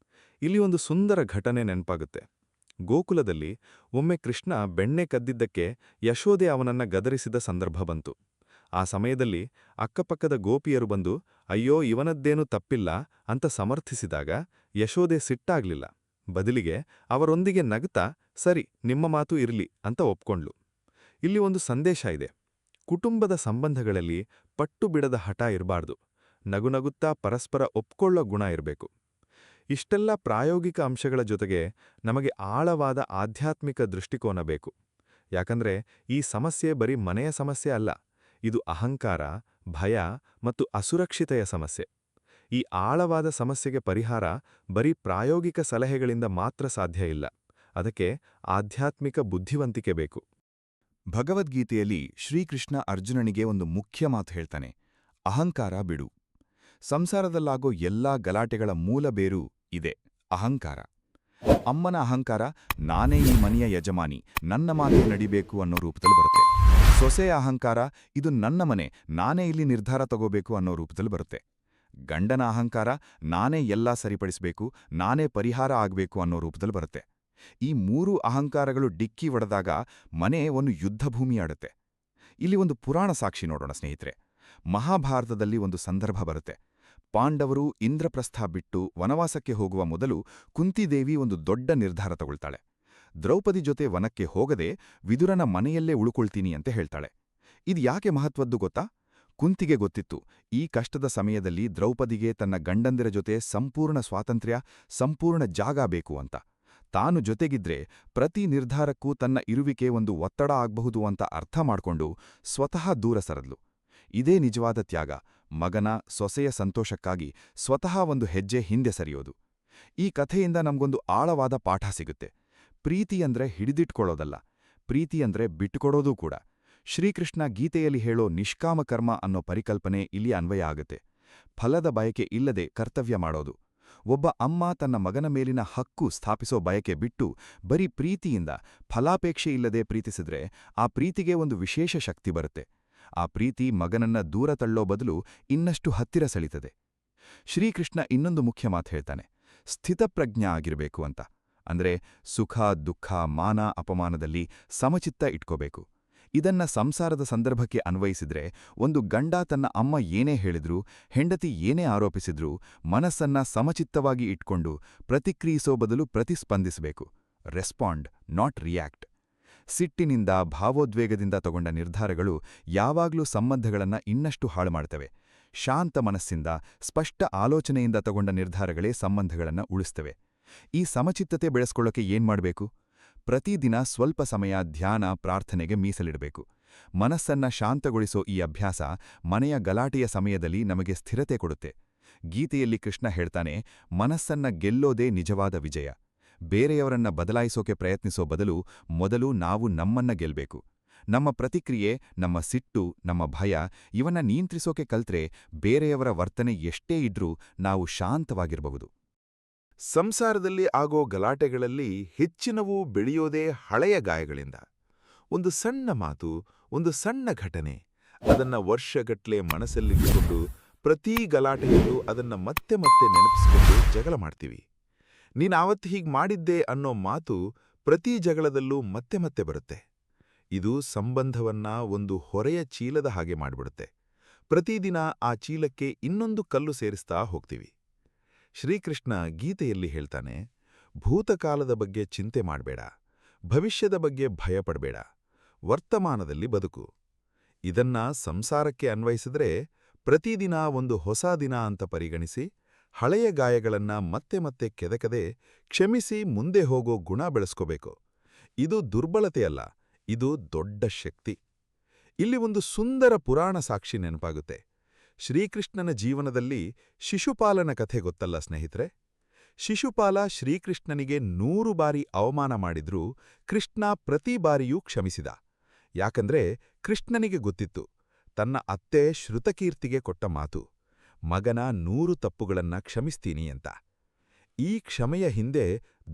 ಇಲ್ಲಿ ಒಂದು ಸುಂದರ ಘಟನೆ ನೆನಪಾಗುತ್ತೆ. ಗೋಕುಲದಲ್ಲಿ ಒಮ್ಮೆ ಕೃಷ್ಣ ಬೆಣ್ಣೆ ಕದ್ದಿದ್ದಕ್ಕೆ ಯಶೋದೆ ಅವನನ್ನ ಗದರಿಸಿದ ಸಂದರ್ಭ ಬಂತು. ಆ ಸಮಯದಲ್ಲಿ ಅಕ್ಕಪಕ್ಕದ ಗೋಪಿಯರು ಬಂದು ಅಯ್ಯೋ ಇವನದ್ದೇನೂ ತಪ್ಪಿಲ್ಲ ಅಂತ ಸಮರ್ಥಿಸಿದಾಗ ಯಶೋದೆ ಸಿಟ್ಟಾಗ್ಲಿಲ್ಲ. ಬದಲಿಗೆ ಅವರೊಂದಿಗೆ ನಗ್ತಾ ಸರಿ ನಿಮ್ಮ ಮಾತು ಇರ್ಲಿ ಅಂತ ಒಪ್ಕೊಂಡ್ಲು. ಇಲ್ಲಿ ಒಂದು ಸಂದೇಶ ಇದೆ. ಕುಟುಂಬದ ಸಂಬಂಧಗಳಲ್ಲಿ ಪಟ್ಟು ಬಿಡದ ಹಠ ಇರಬಾರ್ದು. ನಗುನಗುತ್ತಾ ಪರಸ್ಪರ ಒಪ್ಕೊಳ್ಳೋ ಗುಣ ಇರಬೇಕು. ಇಷ್ಟೆಲ್ಲ ಪ್ರಾಯೋಗಿಕ ಅಂಶಗಳ ಜೊತೆಗೆ ನಮಗೆ ಆಳವಾದ ಆಧ್ಯಾತ್ಮಿಕ ದೃಷ್ಟಿಕೋನ ಬೇಕು. ಯಾಕಂದ್ರೆ ಈ ಸಮಸ್ಯೆ ಬರೀ ಮನೆಯ ಸಮಸ್ಯೆ ಅಲ್ಲ, ಇದು ಅಹಂಕಾರ, ಭಯ ಮತ್ತು ಅಸುರಕ್ಷಿತೆಯ ಸಮಸ್ಯೆ. ಈ ಆಳವಾದ ಸಮಸ್ಯೆಗೆ ಪರಿಹಾರ ಬರೀ ಪ್ರಾಯೋಗಿಕ ಸಲಹೆಗಳಿಂದ ಮಾತ್ರ ಸಾಧ್ಯ ಇಲ್ಲ. ಅದಕ್ಕೆ ಆಧ್ಯಾತ್ಮಿಕ ಬುದ್ಧಿವಂತಿಕೆ ಬೇಕು. ಭಗವದ್ಗೀತೆಯಲ್ಲಿ ಶ್ರೀಕೃಷ್ಣ ಅರ್ಜುನನಿಗೆ ಒಂದು ಮುಖ್ಯ ಮಾತು ಹೇಳ್ತಾನೆ, ಅಹಂಕಾರ ಬಿಡು. ಸಂಸಾರದಲ್ಲಾಗೋ ಎಲ್ಲಾ ಗಲಾಟೆಗಳ ಮೂಲ ಬೇರು ಇದೆ, ಅಹಂಕಾರ. ಅಮ್ಮನ ಅಹಂಕಾರ ನಾನೇ ಈ ಮನೆಯ ಯಜಮಾನಿ, ನನ್ನ ಮಾತು ನಡಿಬೇಕು ಅನ್ನೋ ರೂಪದಲ್ಲಿ ಬರುತ್ತೆ. ಸೊಸೆಯ ಅಹಂಕಾರ ಇದು ನನ್ನ ಮನೆ, ನಾನೇ ಇಲ್ಲಿ ನಿರ್ಧಾರ ತಗೋಬೇಕು ಅನ್ನೋ ರೂಪದಲ್ಲಿ ಬರುತ್ತೆ. ಗಂಡನ ಅಹಂಕಾರ ನಾನೇ ಎಲ್ಲಾ ಸರಿಪಡಿಸಬೇಕು, ನಾನೇ ಪರಿಹಾರ ಆಗ್ಬೇಕು ಅನ್ನೋ ರೂಪದಲ್ಲಿ ಬರುತ್ತೆ. ಈ ಮೂರು ಅಹಂಕಾರಗಳು ಡಿಕ್ಕಿ ಒಡೆದಾಗ ಮನೆ ಒಂದು ಯುದ್ಧಭೂಮಿ ಆಡುತ್ತೆ. ಇಲ್ಲಿ ಒಂದು ಪುರಾಣ ಸಾಕ್ಷಿ ನೋಡೋಣ ಸ್ನೇಹಿತರೆ. ಮಹಾಭಾರತದಲ್ಲಿ ಒಂದು ಸಂದರ್ಭ ಬರುತ್ತೆ. ಪಾಂಡವರು ಇಂದ್ರಪ್ರಸ್ಥ ಬಿಟ್ಟು ವನವಾಸಕ್ಕೆ ಹೋಗುವ ಮೊದಲು ಕುಂತಿದೇವಿ ಒಂದು ದೊಡ್ಡ ನಿರ್ಧಾರ ತಗೊಳ್ತಾಳೆ. ದ್ರೌಪದಿ ಜೊತೆ ವನಕ್ಕೆ ಹೋಗದೆ ವಿದುರನ ಮನೆಯಲ್ಲೇ ಉಳ್ಕೊಳ್ತೀನಿ ಅಂತ ಹೇಳ್ತಾಳೆ. ಇದು ಯಾಕೆ ಮಹತ್ವದ್ದು ಗೊತ್ತಾ? ಕುಂತಿಗೆ ಗೊತ್ತಿತ್ತು, ಈ ಕಷ್ಟದ ಸಮಯದಲ್ಲಿ ದ್ರೌಪದಿಗೆ ತನ್ನ ಗಂಡಂದಿರ ಜೊತೆ ಸಂಪೂರ್ಣ ಸ್ವಾತಂತ್ರ್ಯ, ಸಂಪೂರ್ಣ ಜಾಗ ಬೇಕು ಅಂತ. ತಾನು ಜೊತೆಗಿದ್ರೆ ಪ್ರತಿ ನಿರ್ಧಾರಕ್ಕೂ ತನ್ನ ಇರುವಿಕೆ ಒಂದು ಒತ್ತಡ ಆಗಬಹುದು ಅಂತ ಅರ್ಥ ಮಾಡ್ಕೊಂಡು ಸ್ವತಃ ದೂರ ಸರದ್ಲು. ಇದೇ ನಿಜವಾದ ತ್ಯಾಗ, ಮಗನ, ಸೊಸೆಯ ಸಂತೋಷಕ್ಕಾಗಿ ಸ್ವತಃ ಒಂದು ಹೆಜ್ಜೆ ಹಿಂದೆ ಸರಿಯೋದು. ಈ ಕಥೆಯಿಂದ ನಮ್ಗೊಂದು ಆಳವಾದ ಪಾಠ ಸಿಗುತ್ತೆ. ಪ್ರೀತಿಯಂದ್ರೆ ಹಿಡಿದಿಟ್ಕೊಳ್ಳೋದಲ್ಲ, ಪ್ರೀತಿಯಂದ್ರೆ ಬಿಟ್ಟುಕೊಡೋದೂ ಕೂಡ. ಶ್ರೀಕೃಷ್ಣ ಗೀತೆಯಲ್ಲಿ ಹೇಳೋ ನಿಷ್ಕಾಮ ಕರ್ಮ ಅನ್ನೋ ಪರಿಕಲ್ಪನೆ ಇಲ್ಲಿ ಅನ್ವಯ ಆಗುತ್ತೆ. ಫಲದ ಬಯಕೆ ಇಲ್ಲದೆ ಕರ್ತವ್ಯ ಮಾಡೋದು. ಒಬ್ಬ ಅಮ್ಮ ತನ್ನ ಮಗನ ಮೇಲಿನ ಹಕ್ಕು ಸ್ಥಾಪಿಸೋ ಬಯಕೆ ಬಿಟ್ಟು ಬರೀ ಪ್ರೀತಿಯಿಂದ, ಫಲಾಪೇಕ್ಷೆ ಇಲ್ಲದೆ ಪ್ರೀತಿಸಿದ್ರೆ ಆ ಪ್ರೀತಿಗೆ ಒಂದು ವಿಶೇಷ ಶಕ್ತಿ ಬರುತ್ತೆ. ಆ ಪ್ರೀತಿ ಮಗನನ್ನ ದೂರ ತಳ್ಳೋ ಬದಲು ಇನ್ನಷ್ಟು ಹತ್ತಿರ ಸೆಳೀತದೆ. ಶ್ರೀಕೃಷ್ಣ ಇನ್ನೊಂದು ಮುಖ್ಯ ಮಾತು ಹೇಳ್ತಾನೆ, ಸ್ಥಿತಪ್ರಜ್ಞ ಆಗಿರಬೇಕು ಅಂತ. ಅಂದ್ರೆ ಸುಖ ದುಃಖ ಮಾನ ಅಪಮಾನದಲ್ಲಿ ಸಮಚಿತ್ತ ಇಟ್ಕೋಬೇಕು. ಇದನ್ನ ಸಂಸಾರದ ಸಂದರ್ಭಕ್ಕೆ ಅನ್ವಯಿಸಿದ್ರೆ ಒಂದು ಗಂಡ ತನ್ನ ಅಮ್ಮ ಏನೇ ಹೇಳಿದ್ರೂ, ಹೆಂಡತಿ ಏನೇ ಆರೋಪಿಸಿದ್ರೂ ಮನಸ್ಸನ್ನ ಸಮಚಿತ್ತವಾಗಿ ಇಟ್ಕೊಂಡು ಪ್ರತಿಕ್ರಿಯಿಸೋ ಬದಲು ಪ್ರತಿಸ್ಪಂದಿಸಬೇಕು. Respond, not react. ಸಿಟ್ಟಿನಿಂದ, ಭಾವೋದ್ವೇಗದಿಂದ ತಗೊಂಡ ನಿರ್ಧಾರಗಳು ಯಾವಾಗ್ಲೂ ಸಂಬಂಧಗಳನ್ನ ಇನ್ನಷ್ಟು ಹಾಳು ಮಾಡ್ತವೆ. ಶಾಂತ ಮನಸ್ಸಿಂದ, ಸ್ಪಷ್ಟ ಆಲೋಚನೆಯಿಂದ ತಗೊಂಡ ನಿರ್ಧಾರಗಳೇ ಸಂಬಂಧಗಳನ್ನ ಉಳಿಸ್ತವೆ. ಈ ಸಮಚಿತ್ತತೆ ಬೆಳೆಸ್ಕೊಳ್ಳೋಕೆ ಏನ್ಮಾಡ್ಬೇಕು? ಪ್ರತಿದಿನ ಸ್ವಲ್ಪ ಸಮಯ ಧ್ಯಾನ, ಪ್ರಾರ್ಥನೆಗೆ ಮೀಸಲಿಡಬೇಕು. ಮನಸ್ಸನ್ನ ಶಾಂತಗೊಳಿಸೋ ಈ ಅಭ್ಯಾಸ ಮನೆಯ ಗಲಾಟೆಯ ಸಮಯದಲ್ಲಿ ನಮಗೆ ಸ್ಥಿರತೆ ಕೊಡುತ್ತೆ. ಗೀತೆಯಲ್ಲಿ ಕೃಷ್ಣ ಹೇಳ್ತಾನೆ, ಮನಸ್ಸನ್ನ ಗೆಲ್ಲೋದೇ ನಿಜವಾದ ವಿಜಯ. ಬೇರೆಯವರನ್ನ ಬದಲಾಯಿಸೋಕೆ ಪ್ರಯತ್ನಿಸೋ ಬದಲು ಮೊದಲು ನಾವು ನಮ್ಮನ್ನ ಗೆಲ್ಬೇಕು. ನಮ್ಮ ಪ್ರತಿಕ್ರಿಯೆ, ನಮ್ಮ ಸಿಟ್ಟು, ನಮ್ಮ ಭಯ ಇವನ್ನ ನಿಯಂತ್ರಿಸೋಕೆ ಕಲ್ತ್ರೆ ಬೇರೆಯವರ ವರ್ತನೆ ಎಷ್ಟೇ ಇದ್ರೂ ನಾವು ಶಾಂತವಾಗಿರಬಹುದು. ಸಂಸಾರದಲ್ಲಿ ಆಗೋ ಗಲಾಟೆಗಳಲ್ಲಿ ಹೆಚ್ಚಿನವು ಬೆಳೆಯೋದೇ ಹಳೆಯ ಗಾಯಗಳಿಂದ. ಒಂದು ಸಣ್ಣ ಮಾತು, ಒಂದು ಸಣ್ಣ ಘಟನೆ, ಅದನ್ನ ವರ್ಷಗಟ್ಲೆ ಮನಸ್ಸಲ್ಲಿಟ್ಟುಕೊಂಡು ಪ್ರತಿ ಗಲಾಟೆಯಲ್ಲೂ ಅದನ್ನ ಮತ್ತೆ ಮತ್ತೆ ನೆನಪಿಸಿಕೊಂಡು ಜಗಳ ಮಾಡ್ತೀವಿ. ನೀನಾವತ್ತು ಹೀಗೆ ಮಾಡಿದ್ದೆ ಅನ್ನೋ ಮಾತು ಪ್ರತಿ ಜಗಳದಲ್ಲೂ ಮತ್ತೆ ಮತ್ತೆ ಬರುತ್ತೆ. ಇದು ಸಂಬಂಧವನ್ನ ಒಂದು ಹೊರೆಯ ಚೀಲದ ಹಾಗೆ ಮಾಡಿಬಿಡುತ್ತೆ. ಪ್ರತಿದಿನ ಆ ಚೀಲಕ್ಕೆ ಇನ್ನೊಂದು ಕಲ್ಲು ಸೇರಿಸ್ತಾ ಹೋಗ್ತೀವಿ. ಶ್ರೀಕೃಷ್ಣ ಗೀತೆಯಲ್ಲಿ ಹೇಳ್ತಾನೆ, ಭೂತಕಾಲದ ಬಗ್ಗೆ ಚಿಂತೆ ಮಾಡಬೇಡ, ಭವಿಷ್ಯದ ಬಗ್ಗೆ ಭಯಪಡಬೇಡ, ವರ್ತಮಾನದಲ್ಲಿ ಬದುಕು. ಇದನ್ನ ಸಂಸಾರಕ್ಕೆ ಅನ್ವಯಿಸಿದ್ರೆ ಪ್ರತಿದಿನ ಒಂದು ಹೊಸ ದಿನ ಅಂತ ಪರಿಗಣಿಸಿ ಹಳೆಯ ಗಾಯಗಳನ್ನ ಮತ್ತೆ ಮತ್ತೆ ಕೆದಕದೆ ಕ್ಷಮಿಸಿ ಮುಂದೆ ಹೋಗೋ ಗುಣ ಬೆಳೆಸ್ಕೋಬೇಕು. ಇದು ದುರ್ಬಲತೆಯಲ್ಲ, ಇದು ದೊಡ್ಡ ಶಕ್ತಿ. ಇಲ್ಲಿ ಒಂದು ಸುಂದರ ಪುರಾಣ ಸಾಕ್ಷಿ ನೆನಪಾಗುತ್ತೆ. ಶ್ರೀಕೃಷ್ಣನ ಜೀವನದಲ್ಲಿ ಶಿಶುಪಾಲನ ಕಥೆ ಗೊತ್ತಲ್ಲ ಸ್ನೇಹಿತರೆ? ಶಿಶುಪಾಲ ಶ್ರೀಕೃಷ್ಣನಿಗೆ 100 ಬಾರಿ ಅವಮಾನ ಮಾಡಿದ್ರೂ ಕೃಷ್ಣ ಪ್ರತಿ ಬಾರಿಯೂ ಕ್ಷಮಿಸಿದ. ಯಾಕಂದ್ರೆ ಕೃಷ್ಣನಿಗೆ ಗೊತ್ತಿತ್ತು, ತನ್ನ ಅತ್ತೆ ಶ್ರುತಕೀರ್ತಿಗೆ ಕೊಟ್ಟ ಮಾತು, ಮಗನ 100 ತಪ್ಪುಗಳನ್ನ ಕ್ಷಮಿಸ್ತೀನಿ ಅಂತ. ಈ ಕ್ಷಮೆಯ ಹಿಂದೆ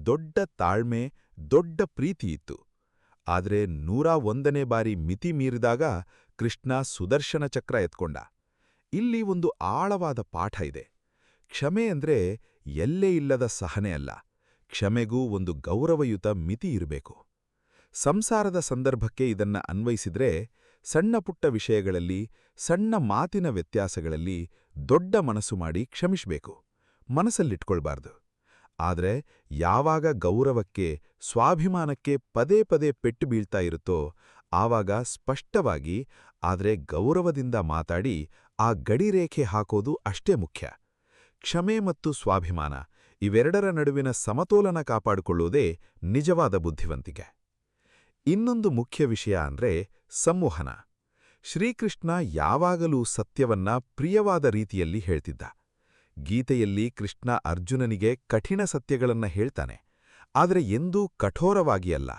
ದೊಡ್ಡ ತಾಳ್ಮೆ, ದೊಡ್ಡ ಪ್ರೀತಿ ಇತ್ತು. ಆದ್ರೆ 101ನೇ ಬಾರಿ ಮಿತಿ ಮೀರಿದಾಗ ಕೃಷ್ಣ ಸುದರ್ಶನ ಚಕ್ರ ಎತ್ಕೊಂಡ. ಇಲ್ಲಿ ಒಂದು ಆಳವಾದ ಪಾಠ ಇದೆ. ಕ್ಷಮೆ ಅಂದ್ರೆ ಎಲ್ಲೇ ಇಲ್ಲದ ಸಹನೆ ಅಲ್ಲ, ಕ್ಷಮೆಗೂ ಒಂದು ಗೌರವಯುತ ಮಿತಿ ಇರಬೇಕು. ಸಂಸಾರದ ಸಂದರ್ಭಕ್ಕೆ ಇದನ್ನ ಅನ್ವಯಿಸಿದ್ರೆ ಸಣ್ಣ ಪುಟ್ಟ ವಿಷಯಗಳಲ್ಲಿ, ಸಣ್ಣ ಮಾತಿನ ವ್ಯತ್ಯಾಸಗಳಲ್ಲಿ ದೊಡ್ಡ ಮನಸ್ಸು ಮಾಡಿ ಕ್ಷಮಿಸಬೇಕು, ಮನಸ್ಸಲ್ಲಿಟ್ಕೊಳ್ಬಾರ್ದು. ಆದ್ರೆ ಯಾವಾಗ ಗೌರವಕ್ಕೆ, ಸ್ವಾಭಿಮಾನಕ್ಕೆ ಪದೇ ಪದೇ ಪೆಟ್ಟು ಬೀಳ್ತಾ ಇರುತ್ತೋ ಆವಾಗ ಸ್ಪಷ್ಟವಾಗಿ, ಆದ್ರೆ ಗೌರವದಿಂದ ಮಾತಾಡಿ ಆ ಗಡಿರೇಖೆ ಹಾಕೋದು ಅಷ್ಟೇ ಮುಖ್ಯ. ಕ್ಷಮೆ ಮತ್ತು ಸ್ವಾಭಿಮಾನ ಇವೆರಡರ ನಡುವಿನ ಸಮತೋಲನ ಕಾಪಾಡಿಕೊಳ್ಳುವುದೇ ನಿಜವಾದ ಬುದ್ಧಿವಂತಿಕೆ. ಇನ್ನೊಂದು ಮುಖ್ಯ ವಿಷಯ ಅಂದ್ರೆ ಸಂವಹನ. ಶ್ರೀಕೃಷ್ಣ ಯಾವಾಗಲೂ ಸತ್ಯವನ್ನ ಪ್ರಿಯವಾದ ರೀತಿಯಲ್ಲಿ ಹೇಳ್ತಿದ್ದ. ಗೀತೆಯಲ್ಲಿ ಕೃಷ್ಣ ಅರ್ಜುನನಿಗೆ ಕಠಿಣ ಸತ್ಯಗಳನ್ನ ಹೇಳ್ತಾನೆ, ಆದರೆ ಎಂದೂ ಕಠೋರವಾಗಿ ಅಲ್ಲ,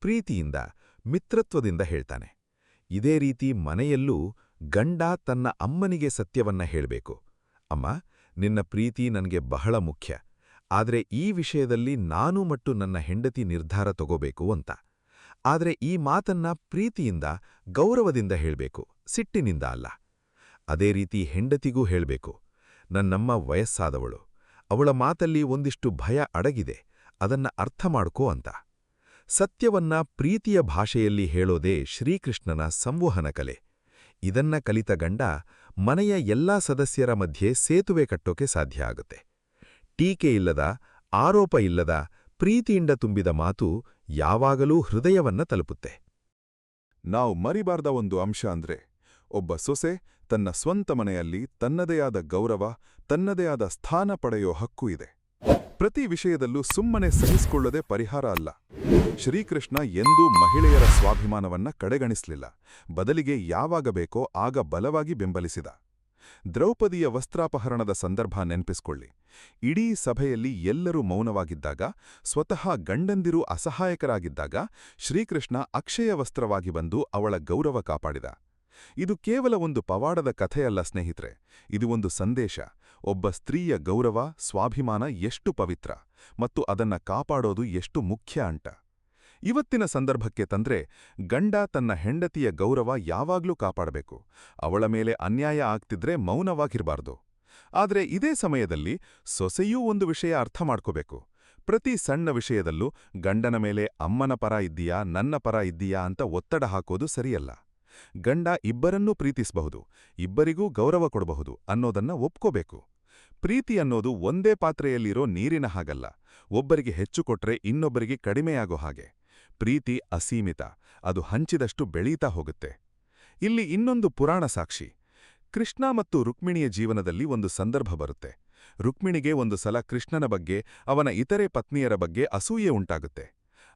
ಪ್ರೀತಿಯಿಂದ, ಮಿತ್ರತ್ವದಿಂದ ಹೇಳ್ತಾನೆ. ಇದೇ ರೀತಿ ಮನೆಯಲ್ಲೂ ಗಂಡ ತನ್ನ ಅಮ್ಮನಿಗೆ ಸತ್ಯವನ್ನ ಹೇಳಬೇಕು. ಅಮ್ಮ, ನಿನ್ನ ಪ್ರೀತಿ ನನಗೆ ಬಹಳ ಮುಖ್ಯ, ಆದ್ರೆ ಈ ವಿಷಯದಲ್ಲಿ ನಾನು ಮತ್ತು ನನ್ನ ಹೆಂಡತಿ ನಿರ್ಧಾರ ತಗೋಬೇಕು ಅಂತ. ಆದ್ರೆ ಈ ಮಾತನ್ನ ಪ್ರೀತಿಯಿಂದ, ಗೌರವದಿಂದ ಹೇಳಬೇಕು, ಸಿಟ್ಟಿನಿಂದ ಅಲ್ಲ. ಅದೇ ರೀತಿ ಹೆಂಡತಿಗೂ ಹೇಳಬೇಕು, ನನ್ನಮ್ಮ ವಯಸ್ಸಾದವಳು, ಅವಳ ಮಾತಲ್ಲಿ ಒಂದಿಷ್ಟು ಭಯ ಅಡಗಿದೆ, ಅದನ್ನ ಅರ್ಥ ಮಾಡ್ಕೋ ಅಂತ. ಸತ್ಯವನ್ನ ಪ್ರೀತಿಯ ಭಾಷೆಯಲ್ಲಿ ಹೇಳೋದೇ ಶ್ರೀಕೃಷ್ಣನ ಸಂವಹನ ಕಲೆ. ಇದನ್ನ ಕಲಿತ ಗಂಡ ಮನೆಯ ಎಲ್ಲಾ ಸದಸ್ಯರ ಮಧ್ಯೆ ಸೇತುವೆ ಕಟ್ಟೋಕೆ ಸಾಧ್ಯ ಆಗುತ್ತೆ. ಟೀಕೆಯಿಲ್ಲದ, ಆರೋಪ ಇಲ್ಲದ, ಪ್ರೀತಿಯಿಂದ ತುಂಬಿದ ಮಾತು ಯಾವಾಗಲೂ ಹೃದಯವನ್ನ ತಲುಪುತ್ತೆ. ನಾವು ಮರಿಬಾರ್ದ ಒಂದು ಅಂಶ ಅಂದ್ರೆ, ಒಬ್ಬ ಸೊಸೆ ತನ್ನ ಸ್ವಂತ ಮನೆಯಲ್ಲಿ ತನ್ನದೇ ಆದ ಗೌರವ, ತನ್ನದೇ ಆದ ಸ್ಥಾನ ಪಡೆಯೋ ಹಕ್ಕು ಇದೆ. ಪ್ರತಿ ವಿಷಯದಲ್ಲೂ ಸುಮ್ಮನೆ ಸಹಿಸಿಕೊಳ್ಳದೆ ಪರಿಹಾರ ಅಲ್ಲ. ಶ್ರೀಕೃಷ್ಣ ಎಂದೂ ಮಹಿಳೆಯರ ಸ್ವಾಭಿಮಾನವನ್ನ ಕಡೆಗಣಿಸಲಿಲ್ಲ, ಬದಲಿಗೆ ಯಾವಾಗ ಬೇಕೋ ಆಗ ಬಲವಾಗಿ ಬೆಂಬಲಿಸಿದ. ದ್ರೌಪದಿಯ ವಸ್ತ್ರಾಪಹರಣದ ಸಂದರ್ಭ ನೆನಪಿಸ್ಕೊಳ್ಳಿ. ಇಡೀ ಸಭೆಯಲ್ಲಿ ಎಲ್ಲರೂ ಮೌನವಾಗಿದ್ದಾಗ, ಸ್ವತಃ ಗಂಡಂದಿರು ಅಸಹಾಯಕರಾಗಿದ್ದಾಗ ಶ್ರೀಕೃಷ್ಣ ಅಕ್ಷಯ ವಸ್ತ್ರವಾಗಿ ಬಂದು ಅವಳ ಗೌರವ ಕಾಪಾಡಿದ. ಇದು ಕೇವಲ ಒಂದು ಪವಾಡದ ಕಥೆಯಲ್ಲ ಸ್ನೇಹಿತರೆ, ಇದು ಒಂದು ಸಂದೇಶ. ಒಬ್ಬ ಸ್ತ್ರೀಯ ಗೌರವ, ಸ್ವಾಭಿಮಾನ ಎಷ್ಟು ಪವಿತ್ರ ಮತ್ತು ಅದನ್ನ ಕಾಪಾಡೋದು ಎಷ್ಟು ಮುಖ್ಯ ಅಂಟ. ಇವತ್ತಿನ ಸಂದರ್ಭಕ್ಕೆ ತಂದ್ರೆ, ಗಂಡ ತನ್ನ ಹೆಂಡತಿಯ ಗೌರವ ಯಾವಾಗ್ಲೂ ಕಾಪಾಡಬೇಕು. ಅವಳ ಮೇಲೆ ಅನ್ಯಾಯ ಆಗ್ತಿದ್ರೆ ಮೌನವಾಗಿರಬಾರ್ದು. ಆದರೆ ಇದೇ ಸಮಯದಲ್ಲಿ ಸೊಸೆಯೂ ಒಂದು ವಿಷಯ ಅರ್ಥ ಮಾಡ್ಕೋಬೇಕು. ಪ್ರತಿ ಸಣ್ಣ ವಿಷಯದಲ್ಲೂ ಗಂಡನ ಮೇಲೆ ಅಮ್ಮನ ಪರ ಇದ್ದೀಯಾ, ನನ್ನ ಪರ ಇದ್ದೀಯಾ ಅಂತ ಒತ್ತಡ ಹಾಕೋದು ಸರಿಯಲ್ಲ. ಗಂಡ ಇಬ್ಬರನ್ನೂ ಪ್ರೀತಿಸಬಹುದು, ಇಬ್ಬರಿಗೂ ಗೌರವ ಕೊಡಬಹುದು ಅನ್ನೋದನ್ನ ಒಪ್ಕೋಬೇಕು. ಪ್ರೀತಿ ಅನ್ನೋದು ಒಂದೇ ಪಾತ್ರೆಯಲ್ಲಿರೋ ನೀರಿನ ಹಾಗಲ್ಲ, ಒಬ್ಬರಿಗೆ ಹೆಚ್ಚು ಕೊಟ್ರೆ ಇನ್ನೊಬ್ಬರಿಗೆ ಕಡಿಮೆಯಾಗೋ ಹಾಗೆ. ಪ್ರೀತಿ ಅಸೀಮಿತ, ಅದು ಹಂಚಿದಷ್ಟು ಬೆಳೀತಾ ಹೋಗುತ್ತೆ. ಇಲ್ಲಿ ಇನ್ನೊಂದು ಪುರಾಣ ಸಾಕ್ಷಿ. ಕೃಷ್ಣ ಮತ್ತು ರುಕ್ಮಿಣಿಯ ಜೀವನದಲ್ಲಿ ಒಂದು ಸಂದರ್ಭ ಬರುತ್ತೆ. ರುಕ್ಮಿಣಿಗೆ ಒಂದು ಸಲ ಕೃಷ್ಣನ ಬಗ್ಗೆ, ಅವನ ಇತರೆ ಪತ್ನಿಯರ ಬಗ್ಗೆ ಅಸೂಯೆ ಉಂಟಾಗುತ್ತೆ.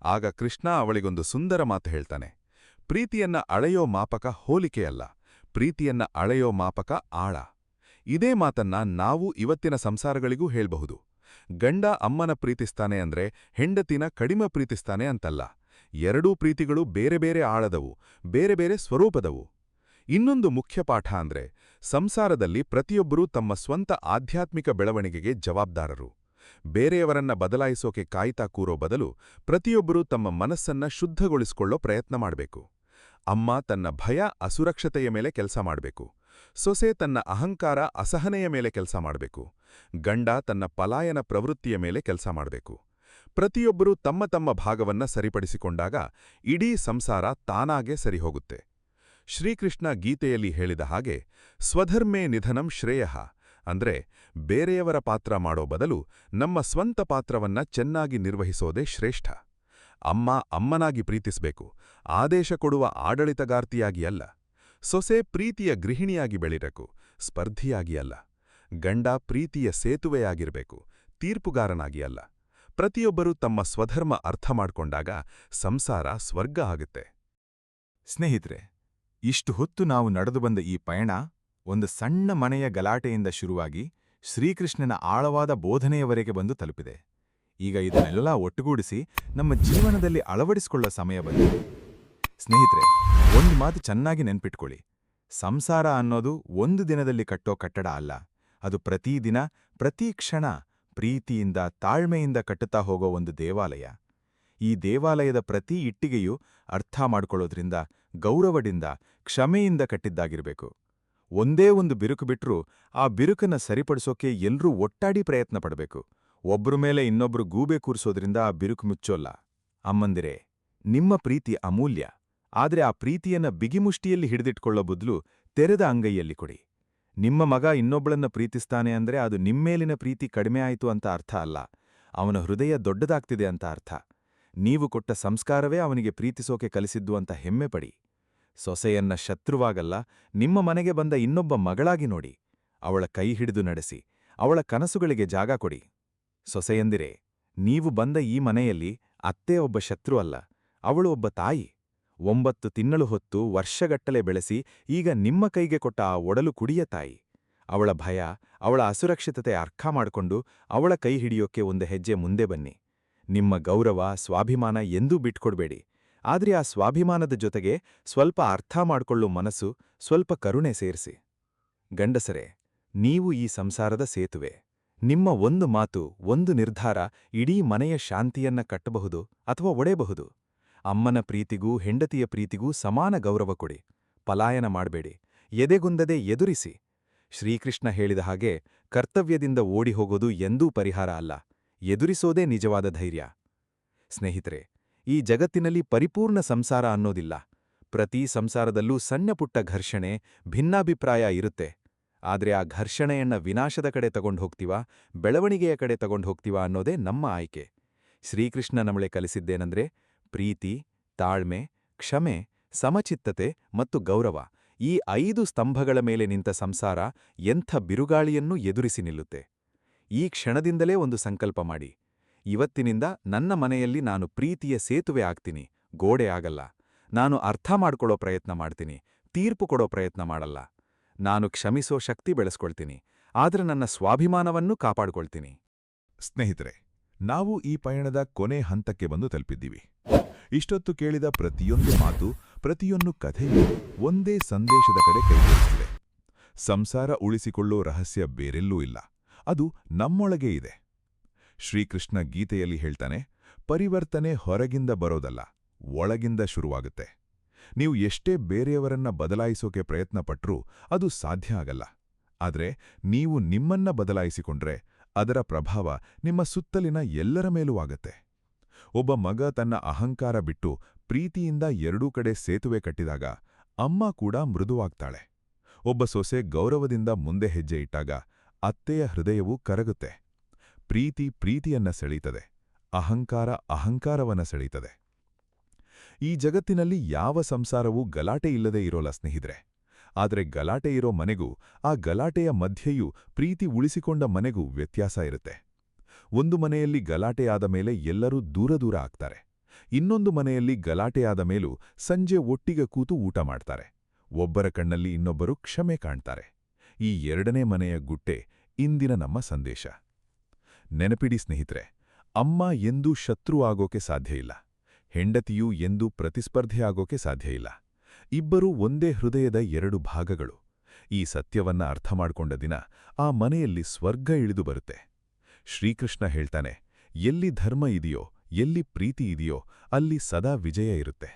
ಆಗ ಕೃಷ್ಣ ಅವಳಿಗೊಂದು ಸುಂದರ ಮಾತು ಹೇಳ್ತಾನೆ. ಪ್ರೀತಿಯನ್ನ ಅಳೆಯೋ ಮಾಪಕ ಹೋಲಿಕೆಯಲ್ಲ, ಪ್ರೀತಿಯನ್ನ ಅಳೆಯೋ ಮಾಪಕ ಆಳ. ಇದೇ ಮಾತನ್ನ ನಾವು ಇವತ್ತಿನ ಸಂಸಾರಗಳಿಗೂ ಹೇಳ್ಬಹುದು. ಗಂಡ ಅಮ್ಮನ ಪ್ರೀತಿಸ್ತಾನೆ ಅಂದ್ರೆ ಹೆಂಡತಿನ ಕಡಿಮೆ ಪ್ರೀತಿಸ್ತಾನೆ ಅಂತಲ್ಲ. ಎರಡೂ ಪ್ರೀತಿಗಳು ಬೇರೆ ಬೇರೆ ಆಳದವು, ಬೇರೆ ಬೇರೆ ಸ್ವರೂಪದವು. ಇನ್ನೊಂದು ಮುಖ್ಯ ಪಾಠ ಅಂದ್ರೆ, ಸಂಸಾರದಲ್ಲಿ ಪ್ರತಿಯೊಬ್ಬರೂ ತಮ್ಮ ಸ್ವಂತ ಆಧ್ಯಾತ್ಮಿಕ ಬೆಳವಣಿಗೆಗೆ ಜವಾಬ್ದಾರರು. ಬೇರೆಯವರನ್ನ ಬದಲಾಯಿಸೋಕೆ ಕಾಯ್ತಾ ಕೂರೋ ಬದಲು ಪ್ರತಿಯೊಬ್ಬರೂ ತಮ್ಮ ಮನಸ್ಸನ್ನ ಶುದ್ಧಗೊಳಿಸಿಕೊಳ್ಳೋ ಪ್ರಯತ್ನ ಮಾಡಬೇಕು. ಅಮ್ಮ ತನ್ನ ಭಯ, ಅಸುರಕ್ಷತೆಯ ಮೇಲೆ ಕೆಲಸ ಮಾಡಬೇಕು. ಸೊಸೆ ತನ್ನ ಅಹಂಕಾರ, ಅಸಹನೆಯ ಮೇಲೆ ಕೆಲಸ ಮಾಡಬೇಕು. ಗಂಡ ತನ್ನ ಪಲಾಯನ ಪ್ರವೃತ್ತಿಯ ಮೇಲೆ ಕೆಲಸ ಮಾಡಬೇಕು. ಪ್ರತಿಯೊಬ್ಬರೂ ತಮ್ಮ ತಮ್ಮ ಭಾಗವನ್ನ ಸರಿಪಡಿಸಿಕೊಂಡಾಗ ಇಡೀ ಸಂಸಾರ ತಾನಾಗೇ ಸರಿಹೋಗುತ್ತೆ. ಶ್ರೀಕೃಷ್ಣ ಗೀತೆಯಲ್ಲಿ ಹೇಳಿದ ಹಾಗೆ, ಸ್ವಧರ್ಮೇ ನಿಧನಂ ಶ್ರೇಯಃ ಅಂದ್ರೆ ಬೇರೆಯವರ ಪಾತ್ರ ಮಾಡೋ ಬದಲು ನಮ್ಮ ಸ್ವಂತ ಪಾತ್ರವನ್ನ ಚೆನ್ನಾಗಿ ನಿರ್ವಹಿಸೋದೇ ಶ್ರೇಷ್ಠ. ಅಮ್ಮ ಅಮ್ಮನಾಗಿ ಪ್ರೀತಿಸಬೇಕು, ಆದೇಶ ಕೊಡುವ ಆಡಳಿತಗಾರ್ತಿಯಾಗಿ ಅಲ್ಲ. ಸೊಸೆ ಪ್ರೀತಿಯ ಗೃಹಿಣಿಯಾಗಿ ಬೆಳಿಬೇಕು, ಸ್ಪರ್ಧಿಯಾಗಿ ಅಲ್ಲ. ಗಂಡ ಪ್ರೀತಿಯ ಸೇತುವೆಯಾಗಿರಬೇಕು, ತೀರ್ಪುಗಾರನಾಗಿ ಅಲ್ಲ. ಪ್ರತಿಯೊಬ್ಬರೂ ತಮ್ಮ ಸ್ವಧರ್ಮ ಅರ್ಥ ಮಾಡ್ಕೊಂಡಾಗ ಸಂಸಾರ ಸ್ವರ್ಗ ಆಗುತ್ತೆ. ಸ್ನೇಹಿತರೆ, ಇಷ್ಟು ಹೊತ್ತು ನಾವು ನಡೆದು ಬಂದ ಈ ಪಯಣ ಒಂದು ಸಣ್ಣ ಮನೆಯ ಗಲಾಟೆಯಿಂದ ಶುರುವಾಗಿ ಶ್ರೀಕೃಷ್ಣನ ಆಳವಾದ ಬೋಧನೆಯವರೆಗೆ ಬಂದು ತಲುಪಿದೆ. ಈಗ ಇದನ್ನೆಲ್ಲ ಒಟ್ಟುಗೂಡಿಸಿ ನಮ್ಮ ಜೀವನದಲ್ಲಿ ಅಳವಡಿಸಿಕೊಳ್ಳೋ ಸಮಯ ಬಂದಿದೆ. ಸ್ನೇಹಿತರೆ, ಒಂದು ಮಾತು ಚೆನ್ನಾಗಿ ನೆನ್ಪಿಟ್ಕೊಳ್ಳಿ. ಸಂಸಾರ ಅನ್ನೋದು ಒಂದು ದಿನದಲ್ಲಿ ಕಟ್ಟೋ ಕಟ್ಟಡ ಅಲ್ಲ. ಅದು ಪ್ರತಿದಿನ, ಪ್ರತಿ ಕ್ಷಣ ಪ್ರೀತಿಯಿಂದ, ತಾಳ್ಮೆಯಿಂದ ಕಟ್ಟುತ್ತಾ ಹೋಗೋ ಒಂದು ದೇವಾಲಯ. ಈ ದೇವಾಲಯದ ಪ್ರತಿ ಇಟ್ಟಿಗೆಯೂ ಅರ್ಥ ಮಾಡ್ಕೊಳ್ಳೋದ್ರಿಂದ, ಗೌರವದಿಂದ, ಕ್ಷಮೆಯಿಂದ ಕಟ್ಟಿದ್ದಾಗಿರ್ಬೇಕು. ಒಂದೇ ಒಂದು ಬಿರುಕು ಬಿಟ್ರೂ ಆ ಬಿರುಕನ್ನ ಸರಿಪಡಿಸೋಕೆ ಎಲ್ರೂ ಒಟ್ಟಾಡಿ ಪ್ರಯತ್ನ ಪಡಬೇಕು. ಒಬ್ರ ಮೇಲೆ ಇನ್ನೊಬ್ರು ಗೂಬೆ ಕೂರಿಸೋದ್ರಿಂದ ಆ ಬಿರುಕು ಮುಚ್ಚೋಲ್ಲ. ಅಮ್ಮಂದಿರೇ, ನಿಮ್ಮ ಪ್ರೀತಿ ಅಮೂಲ್ಯ. ಆದ್ರೆ ಆ ಪ್ರೀತಿಯನ್ನ ಬಿಗಿಮುಷ್ಟಿಯಲ್ಲಿ ಹಿಡಿದಿಟ್ಕೊಳ್ಳೋ ಬದಲು ತೆರೆದ ಅಂಗೈಯಲ್ಲಿ ಕೊಡಿ. ನಿಮ್ಮ ಮಗ ಇನ್ನೊಬ್ಬಳನ್ನ ಪ್ರೀತಿಸ್ತಾನೆ ಅಂದ್ರೆ ಅದು ನಿಮ್ಮೇಲಿನ ಪ್ರೀತಿ ಕಡಿಮೆ ಆಯಿತು ಅಂತ ಅರ್ಥ ಅಲ್ಲ, ಅವನ ಹೃದಯ ದೊಡ್ಡದಾಗ್ತಿದೆ ಅಂತ ಅರ್ಥ. ನೀವು ಕೊಟ್ಟ ಸಂಸ್ಕಾರವೇ ಅವನಿಗೆ ಪ್ರೀತಿಸೋಕೆ ಕಲಿಸಿದ್ದು ಅಂತ ಹೆಮ್ಮೆ ಪಡಿ. ಸೊಸೆಯನ್ನ ಶತ್ರುವಾಗಲ್ಲ, ನಿಮ್ಮ ಮನೆಗೆ ಬಂದ ಇನ್ನೊಬ್ಬ ಮಗಳಾಗಿ ನೋಡಿ. ಅವಳ ಕೈ ಹಿಡಿದು ನಡೆಸಿ, ಅವಳ ಕನಸುಗಳಿಗೆ ಜಾಗ ಕೊಡಿ. ಸೊಸೆಯಂದಿರೇ, ನೀವು ಬಂದ ಈ ಮನೆಯಲ್ಲಿ ಅತ್ತೆ ಒಬ್ಬ ಶತ್ರು ಅಲ್ಲ, ಅವಳು ಒಬ್ಬ ತಾಯಿ. 9 ತಿಂಗಳು ಹೊತ್ತು ವರ್ಷಗಟ್ಟಲೆ ಬೆಳೆಸಿ ಈಗ ನಿಮ್ಮ ಕೈಗೆ ಕೊಟ್ಟ ಆ ಒಡಲು ಕುಡಿಯ ತಾಯಿ. ಅವಳ ಭಯ, ಅವಳ ಅಸುರಕ್ಷಿತತೆ ಅರ್ಥ ಮಾಡಿಕೊಂಡು ಅವಳ ಕೈ ಹಿಡಿಯೋಕೆ ಒಂದು ಹೆಜ್ಜೆ ಮುಂದೆ ಬನ್ನಿ. ನಿಮ್ಮ ಗೌರವ, ಸ್ವಾಭಿಮಾನ ಎಂದೂ ಬಿಟ್ಕೊಡ್ಬೇಡಿ. ಆದ್ರೆ ಆ ಸ್ವಾಭಿಮಾನದ ಜೊತೆಗೆ ಸ್ವಲ್ಪ ಅರ್ಥ ಮಾಡ್ಕೊಳ್ಳೋ ಮನಸ್ಸು, ಸ್ವಲ್ಪ ಕರುಣೆ ಸೇರಿಸಿ. ಗಂಡಸರೇ, ನೀವು ಈ ಸಂಸಾರದ ಸೇತುವೆ. ನಿಮ್ಮ ಒಂದು ಮಾತು, ಒಂದು ನಿರ್ಧಾರ ಇಡೀ ಮನೆಯ ಶಾಂತಿಯನ್ನ ಕಟ್ಟಬಹುದು ಅಥವಾ ಒಡೆಯಬಹುದು. ಅಮ್ಮನ ಪ್ರೀತಿಗೂ ಹೆಂಡತಿಯ ಪ್ರೀತಿಗೂ ಸಮಾನ ಗೌರವ ಕೊಡಿ. ಪಲಾಯನ ಮಾಡಬೇಡಿ, ಎದೆಗುಂದದೆ ಎದುರಿಸಿ. ಶ್ರೀಕೃಷ್ಣ ಹೇಳಿದ ಹಾಗೆ, ಕರ್ತವ್ಯದಿಂದ ಓಡಿ ಹೋಗೋದು ಎಂದೂ ಪರಿಹಾರ ಅಲ್ಲ, ಎದುರಿಸೋದೇ ನಿಜವಾದ ಧೈರ್ಯ. ಸ್ನೇಹಿತರೆ, ಈ ಜಗತ್ತಿನಲ್ಲಿ ಪರಿಪೂರ್ಣ ಸಂಸಾರ ಅನ್ನೋದಿಲ್ಲ. ಪ್ರತಿ ಸಂಸಾರದಲ್ಲೂ ಸಣ್ಣಪುಟ್ಟ ಘರ್ಷಣೆ, ಭಿನ್ನಾಭಿಪ್ರಾಯ ಇರುತ್ತೆ. ಆದ್ರೆ ಆ ಘರ್ಷಣೆಯನ್ನ ವಿನಾಶದ ಕಡೆ ತಗೊಂಡ್ಹೋಗ್ತೀವಾ, ಬೆಳವಣಿಗೆಯ ಕಡೆ ತಗೊಂಡ್ಹೋಗ್ತೀವಾ ಅನ್ನೋದೇ ನಮ್ಮ ಆಯ್ಕೆ. ಶ್ರೀಕೃಷ್ಣ ನಮಳೆ ಕಲಿಸಿದ್ದೇನೆಂದ್ರೆ, ಪ್ರೀತಿ, ತಾಳ್ಮೆ, ಕ್ಷಮೆ, ಸಮಚಿತ್ತತೆ ಮತ್ತು ಗೌರವ ಈ 5 ಸ್ತಂಭಗಳ ಮೇಲೆ ನಿಂತ ಸಂಸಾರ ಎಂಥ ಬಿರುಗಾಳಿಯನ್ನೂ ಎದುರಿಸಿ ನಿಲ್ಲುತ್ತೆ. ಈ ಕ್ಷಣದಿಂದಲೇ ಒಂದು ಸಂಕಲ್ಪ ಮಾಡಿ. ಇವತ್ತಿನಿಂದ ನನ್ನ ಮನೆಯಲ್ಲಿ ನಾನು ಪ್ರೀತಿಯ ಸೇತುವೆ ಆಗ್ತೀನಿ, ಗೋಡೆ ಆಗಲ್ಲ. ನಾನು ಅರ್ಥ ಮಾಡ್ಕೊಳ್ಳೋ ಪ್ರಯತ್ನ ಮಾಡ್ತೀನಿ, ತೀರ್ಪು ಕೊಡೋ ಪ್ರಯತ್ನ ಮಾಡಲ್ಲ. ನಾನು ಕ್ಷಮಿಸೋ ಶಕ್ತಿ ಬೆಳೆಸ್ಕೊಳ್ತೀನಿ, ಆದ್ರೆ ನನ್ನ ಸ್ವಾಭಿಮಾನವನ್ನೂ ಕಾಪಾಡ್ಕೊಳ್ತೀನಿ. ಸ್ನೇಹಿತರೆ, ನಾವು ಈ ಪಯಣದ ಕೊನೆ ಹಂತಕ್ಕೆ ಬಂದು ತಲುಪಿದ್ದೀವಿ. ಇಷ್ಟೊತ್ತು ಕೇಳಿದ ಪ್ರತಿಯೊಂದು ಮಾತು, ಪ್ರತಿಯೊಂದು ಕಥೆಯೂ ಒಂದೇ ಸಂದೇಶದ ಕಡೆ ಕೈಗೊಳಿಸಿದೆ. ಸಂಸಾರ ಉಳಿಸಿಕೊಳ್ಳೋ ರಹಸ್ಯ ಬೇರೆಲ್ಲೂ ಇಲ್ಲ, ಅದು ನಮ್ಮೊಳಗೇ ಇದೆ. ಶ್ರೀಕೃಷ್ಣ ಗೀತೆಯಲ್ಲಿ ಹೇಳ್ತಾನೆ, ಪರಿವರ್ತನೆ ಹೊರಗಿಂದ ಬರೋದಲ್ಲ, ಒಳಗಿಂದ ಶುರುವಾಗುತ್ತೆ. ನೀವು ಎಷ್ಟೇ ಬೇರೆಯವರನ್ನ ಬದಲಾಯಿಸೋಕೆ ಪ್ರಯತ್ನಪಟ್ರೂ ಅದು ಸಾಧ್ಯ ಆಗಲ್ಲ. ಆದ್ರೆ ನೀವು ನಿಮ್ಮನ್ನ ಬದಲಾಯಿಸಿಕೊಂಡ್ರೆ ಅದರ ಪ್ರಭಾವ ನಿಮ್ಮ ಸುತ್ತಲಿನ ಎಲ್ಲರ ಮೇಲೂ ಆಗತ್ತೆ. ಒಬ್ಬ ಮಗ ತನ್ನ ಅಹಂಕಾರ ಬಿಟ್ಟು ಪ್ರೀತಿಯಿಂದ ಎರಡೂ ಕಡೆ ಸೇತುವೆ ಕಟ್ಟಿದಾಗ ಅಮ್ಮ ಕೂಡ ಮೃದುವಾಗ್ತಾಳೆ. ಒಬ್ಬ ಸೊಸೆ ಗೌರವದಿಂದ ಮುಂದೆ ಹೆಜ್ಜೆ ಇಟ್ಟಾಗ ಅತ್ತೆಯ ಹೃದಯವೂ ಕರಗುತ್ತೆ. ಪ್ರೀತಿ ಪ್ರೀತಿಯನ್ನ ಸೆಳೀತದೆ, ಅಹಂಕಾರ ಅಹಂಕಾರವನ್ನ ಸೆಳೀತದೆ. ಈ ಜಗತ್ತಿನಲ್ಲಿ ಯಾವ ಸಂಸಾರವೂ ಗಲಾಟೆ ಇಲ್ಲದೆ ಇರೋಲ್ಲ ಸ್ನೇಹಿತರೆ. ಆದರೆ ಗಲಾಟೆ ಇರೋ ಮನೆಗೂ ಆ ಗಲಾಟೆಯ ಮಧ್ಯೆಯೂ ಪ್ರೀತಿ ಉಳಿಸಿಕೊಂಡ ಮನೆಗೂ ವ್ಯತ್ಯಾಸ ಇರುತ್ತೆ. ಒಂದು ಮನೆಯಲ್ಲಿ ಗಲಾಟೆಯಾದ ಮೇಲೆ ಎಲ್ಲರೂ ದೂರ ದೂರ ಆಗ್ತಾರೆ. ಇನ್ನೊಂದು ಮನೆಯಲ್ಲಿ ಗಲಾಟೆಯಾದ ಮೇಲೂ ಸಂಜೆ ಒಟ್ಟಿಗೆ ಕೂತು ಊಟ ಮಾಡ್ತಾರೆ. ಒಬ್ಬರ ಕಣ್ಣಲ್ಲಿ ಇನ್ನೊಬ್ಬರು ಕ್ಷಮೆ ಕಾಣ್ತಾರೆ. ಈ ಎರಡನೇ ಮನೆಯ ಗುಟ್ಟೆ ಇಂದಿನ ನಮ್ಮ ಸಂದೇಶ. ನೆನಪಿಡಿ ಸ್ನೇಹಿತರೆ, ಅಮ್ಮ ಎಂದೂ ಶತ್ರು ಆಗೋಕೆ ಸಾಧ್ಯ ಇಲ್ಲ, ಹೆಂಡತಿಯೂ ಎಂದೂ ಪ್ರತಿಸ್ಪರ್ಧೆ ಆಗೋಕೆ ಸಾಧ್ಯ ಇಲ್ಲ. ಇಬ್ಬರೂ ಒಂದೇ ಹೃದಯದ ಎರಡು ಭಾಗಗಳು. ಈ ಸತ್ಯವನ್ನ ಅರ್ಥಮಾಡ್ಕೊಂಡ ದಿನ ಆ ಮನೆಯಲ್ಲಿ ಸ್ವರ್ಗ ಇಳಿದು ಬರುತ್ತೆ. ಶ್ರೀಕೃಷ್ಣ ಹೇಳ್ತಾನೆ, ಎಲ್ಲಿ ಧರ್ಮ ಇದೆಯೋ, ಎಲ್ಲಿ ಪ್ರೀತಿ ಇದೆಯೋ ಅಲ್ಲಿ ಸದಾ ವಿಜಯ ಇರುತ್ತೆ.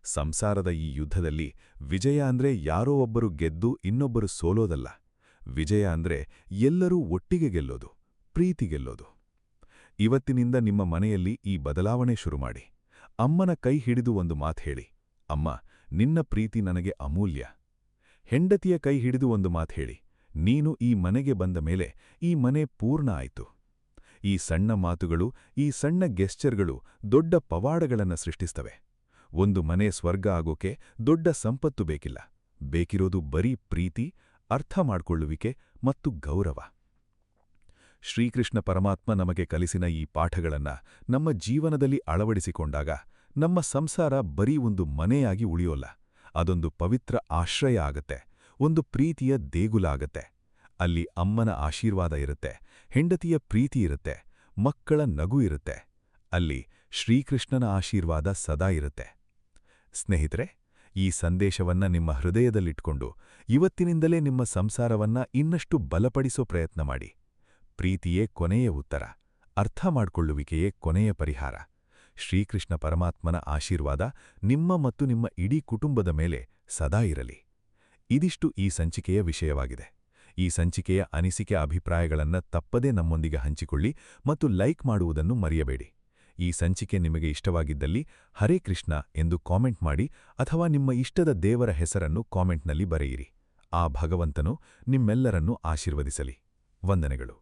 ಸಂಸಾರದ ಈ ಯುದ್ಧದಲ್ಲಿ ವಿಜಯ ಅಂದ್ರೆ ಯಾರೋ ಒಬ್ಬರು ಗೆದ್ದು ಇನ್ನೊಬ್ಬರು ಸೋಲೋದಲ್ಲ. ವಿಜಯ ಅಂದ್ರೆ ಎಲ್ಲರೂ ಒಟ್ಟಿಗೆ ಗೆಲ್ಲೋದು, ಪ್ರೀತಿ ಗೆಲ್ಲೋದು. ಇವತ್ತಿನಿಂದ ನಿಮ್ಮ ಮನೆಯಲ್ಲಿ ಈ ಬದಲಾವಣೆ ಶುರುಮಾಡಿ. ಅಮ್ಮನ ಕೈ ಹಿಡಿದು ಒಂದು ಮಾತು ಹೇಳಿ, ಅಮ್ಮ, ನಿನ್ನ ಪ್ರೀತಿ ನನಗೆ ಅಮೂಲ್ಯ. ಹೆಂಡತಿಯ ಕೈ ಹಿಡಿದು ಒಂದು ಮಾತು ಹೇಳಿ, ನೀನು ಈ ಮನೆಗೆ ಬಂದ ಮೇಲೆ ಈ ಮನೆ ಪೂರ್ಣ ಆಯಿತು. ಈ ಸಣ್ಣ ಮಾತುಗಳು, ಈ ಸಣ್ಣ ಗೆಸ್ಚರ್ಗಳು ದೊಡ್ಡ ಪವಾಡಗಳನ್ನು ಸೃಷ್ಟಿಸ್ತವೆ. ಒಂದು ಮನೆ ಸ್ವರ್ಗ ಆಗೋಕೆ ದೊಡ್ಡ ಸಂಪತ್ತು ಬೇಕಿಲ್ಲ, ಬೇಕಿರೋದು ಬರೀ ಪ್ರೀತಿ, ಅರ್ಥ ಮಾಡ್ಕೊಳ್ಳುವಿಕೆ ಮತ್ತು ಗೌರವ. ಶ್ರೀಕೃಷ್ಣ ಪರಮಾತ್ಮ ನಮಗೆ ಕಲಿಸಿನ ಈ ಪಾಠಗಳನ್ನ ನಮ್ಮ ಜೀವನದಲ್ಲಿ ಅಳವಡಿಸಿಕೊಂಡಾಗ ನಮ್ಮ ಸಂಸಾರ ಬರೀ ಒಂದು ಮನೆಯಾಗಿ ಉಳಿಯೋಲ್ಲ, ಅದೊಂದು ಪವಿತ್ರ ಆಶ್ರಯ ಆಗತ್ತೆ, ಒಂದು ಪ್ರೀತಿಯ ದೇಗುಲ ಆಗತ್ತೆ. ಅಲ್ಲಿ ಅಮ್ಮನ ಆಶೀರ್ವಾದ ಇರುತ್ತೆ, ಹೆಂಡತಿಯ ಪ್ರೀತಿ ಇರುತ್ತೆ, ಮಕ್ಕಳ ನಗು ಇರುತ್ತೆ. ಅಲ್ಲಿ ಶ್ರೀಕೃಷ್ಣನ ಆಶೀರ್ವಾದ ಸದಾ ಇರುತ್ತೆ. ಸ್ನೇಹಿತರೆ, ಈ ಸಂದೇಶವನ್ನ ನಿಮ್ಮ ಹೃದಯದಲ್ಲಿಟ್ಕೊಂಡು ಇವತ್ತಿನಿಂದಲೇ ನಿಮ್ಮ ಸಂಸಾರವನ್ನ ಇನ್ನಷ್ಟು ಬಲಪಡಿಸೋ ಪ್ರಯತ್ನ ಮಾಡಿ. ಪ್ರೀತಿಯೇ ಕೊನೆಯ ಉತ್ತರ, ಅರ್ಥ ಮಾಡ್ಕೊಳ್ಳುವಿಕೆಯೇ ಕೊನೆಯ ಪರಿಹಾರ. ಶ್ರೀಕೃಷ್ಣ ಪರಮಾತ್ಮನ ಆಶೀರ್ವಾದ ನಿಮ್ಮ ಮತ್ತು ನಿಮ್ಮ ಇಡೀ ಕುಟುಂಬದ ಮೇಲೆ ಸದಾ ಇರಲಿ. ಇದಿಷ್ಟು ಈ ಸಂಚಿಕೆಯ ವಿಷಯವಾಗಿದೆ. ಈ ಸಂಚಿಕೆಯ ಅನಿಸಿಕೆ ಅಭಿಪ್ರಾಯಗಳನ್ನು ತಪ್ಪದೇ ನಮ್ಮೊಂದಿಗೆ ಹಂಚಿಕೊಳ್ಳಿ ಮತ್ತು ಲೈಕ್ ಮಾಡುವುದನ್ನು ಮರೆಯಬೇಡಿ. ಈ ಸಂಚಿಕೆ ನಿಮಗೆ ಇಷ್ಟವಾಗಿದ್ದಲ್ಲಿ ಹರೇ ಕೃಷ್ಣ ಎಂದು ಕಾಮೆಂಟ್ ಮಾಡಿ ಅಥವಾ ನಿಮ್ಮ ಇಷ್ಟದ ದೇವರ ಹೆಸರನ್ನು ಕಾಮೆಂಟ್ನಲ್ಲಿ ಬರೆಯಿರಿ. ಆ ಭಗವಂತನು ನಿಮ್ಮೆಲ್ಲರನ್ನೂ ಆಶೀರ್ವದಿಸಲಿ. ವಂದನೆಗಳು.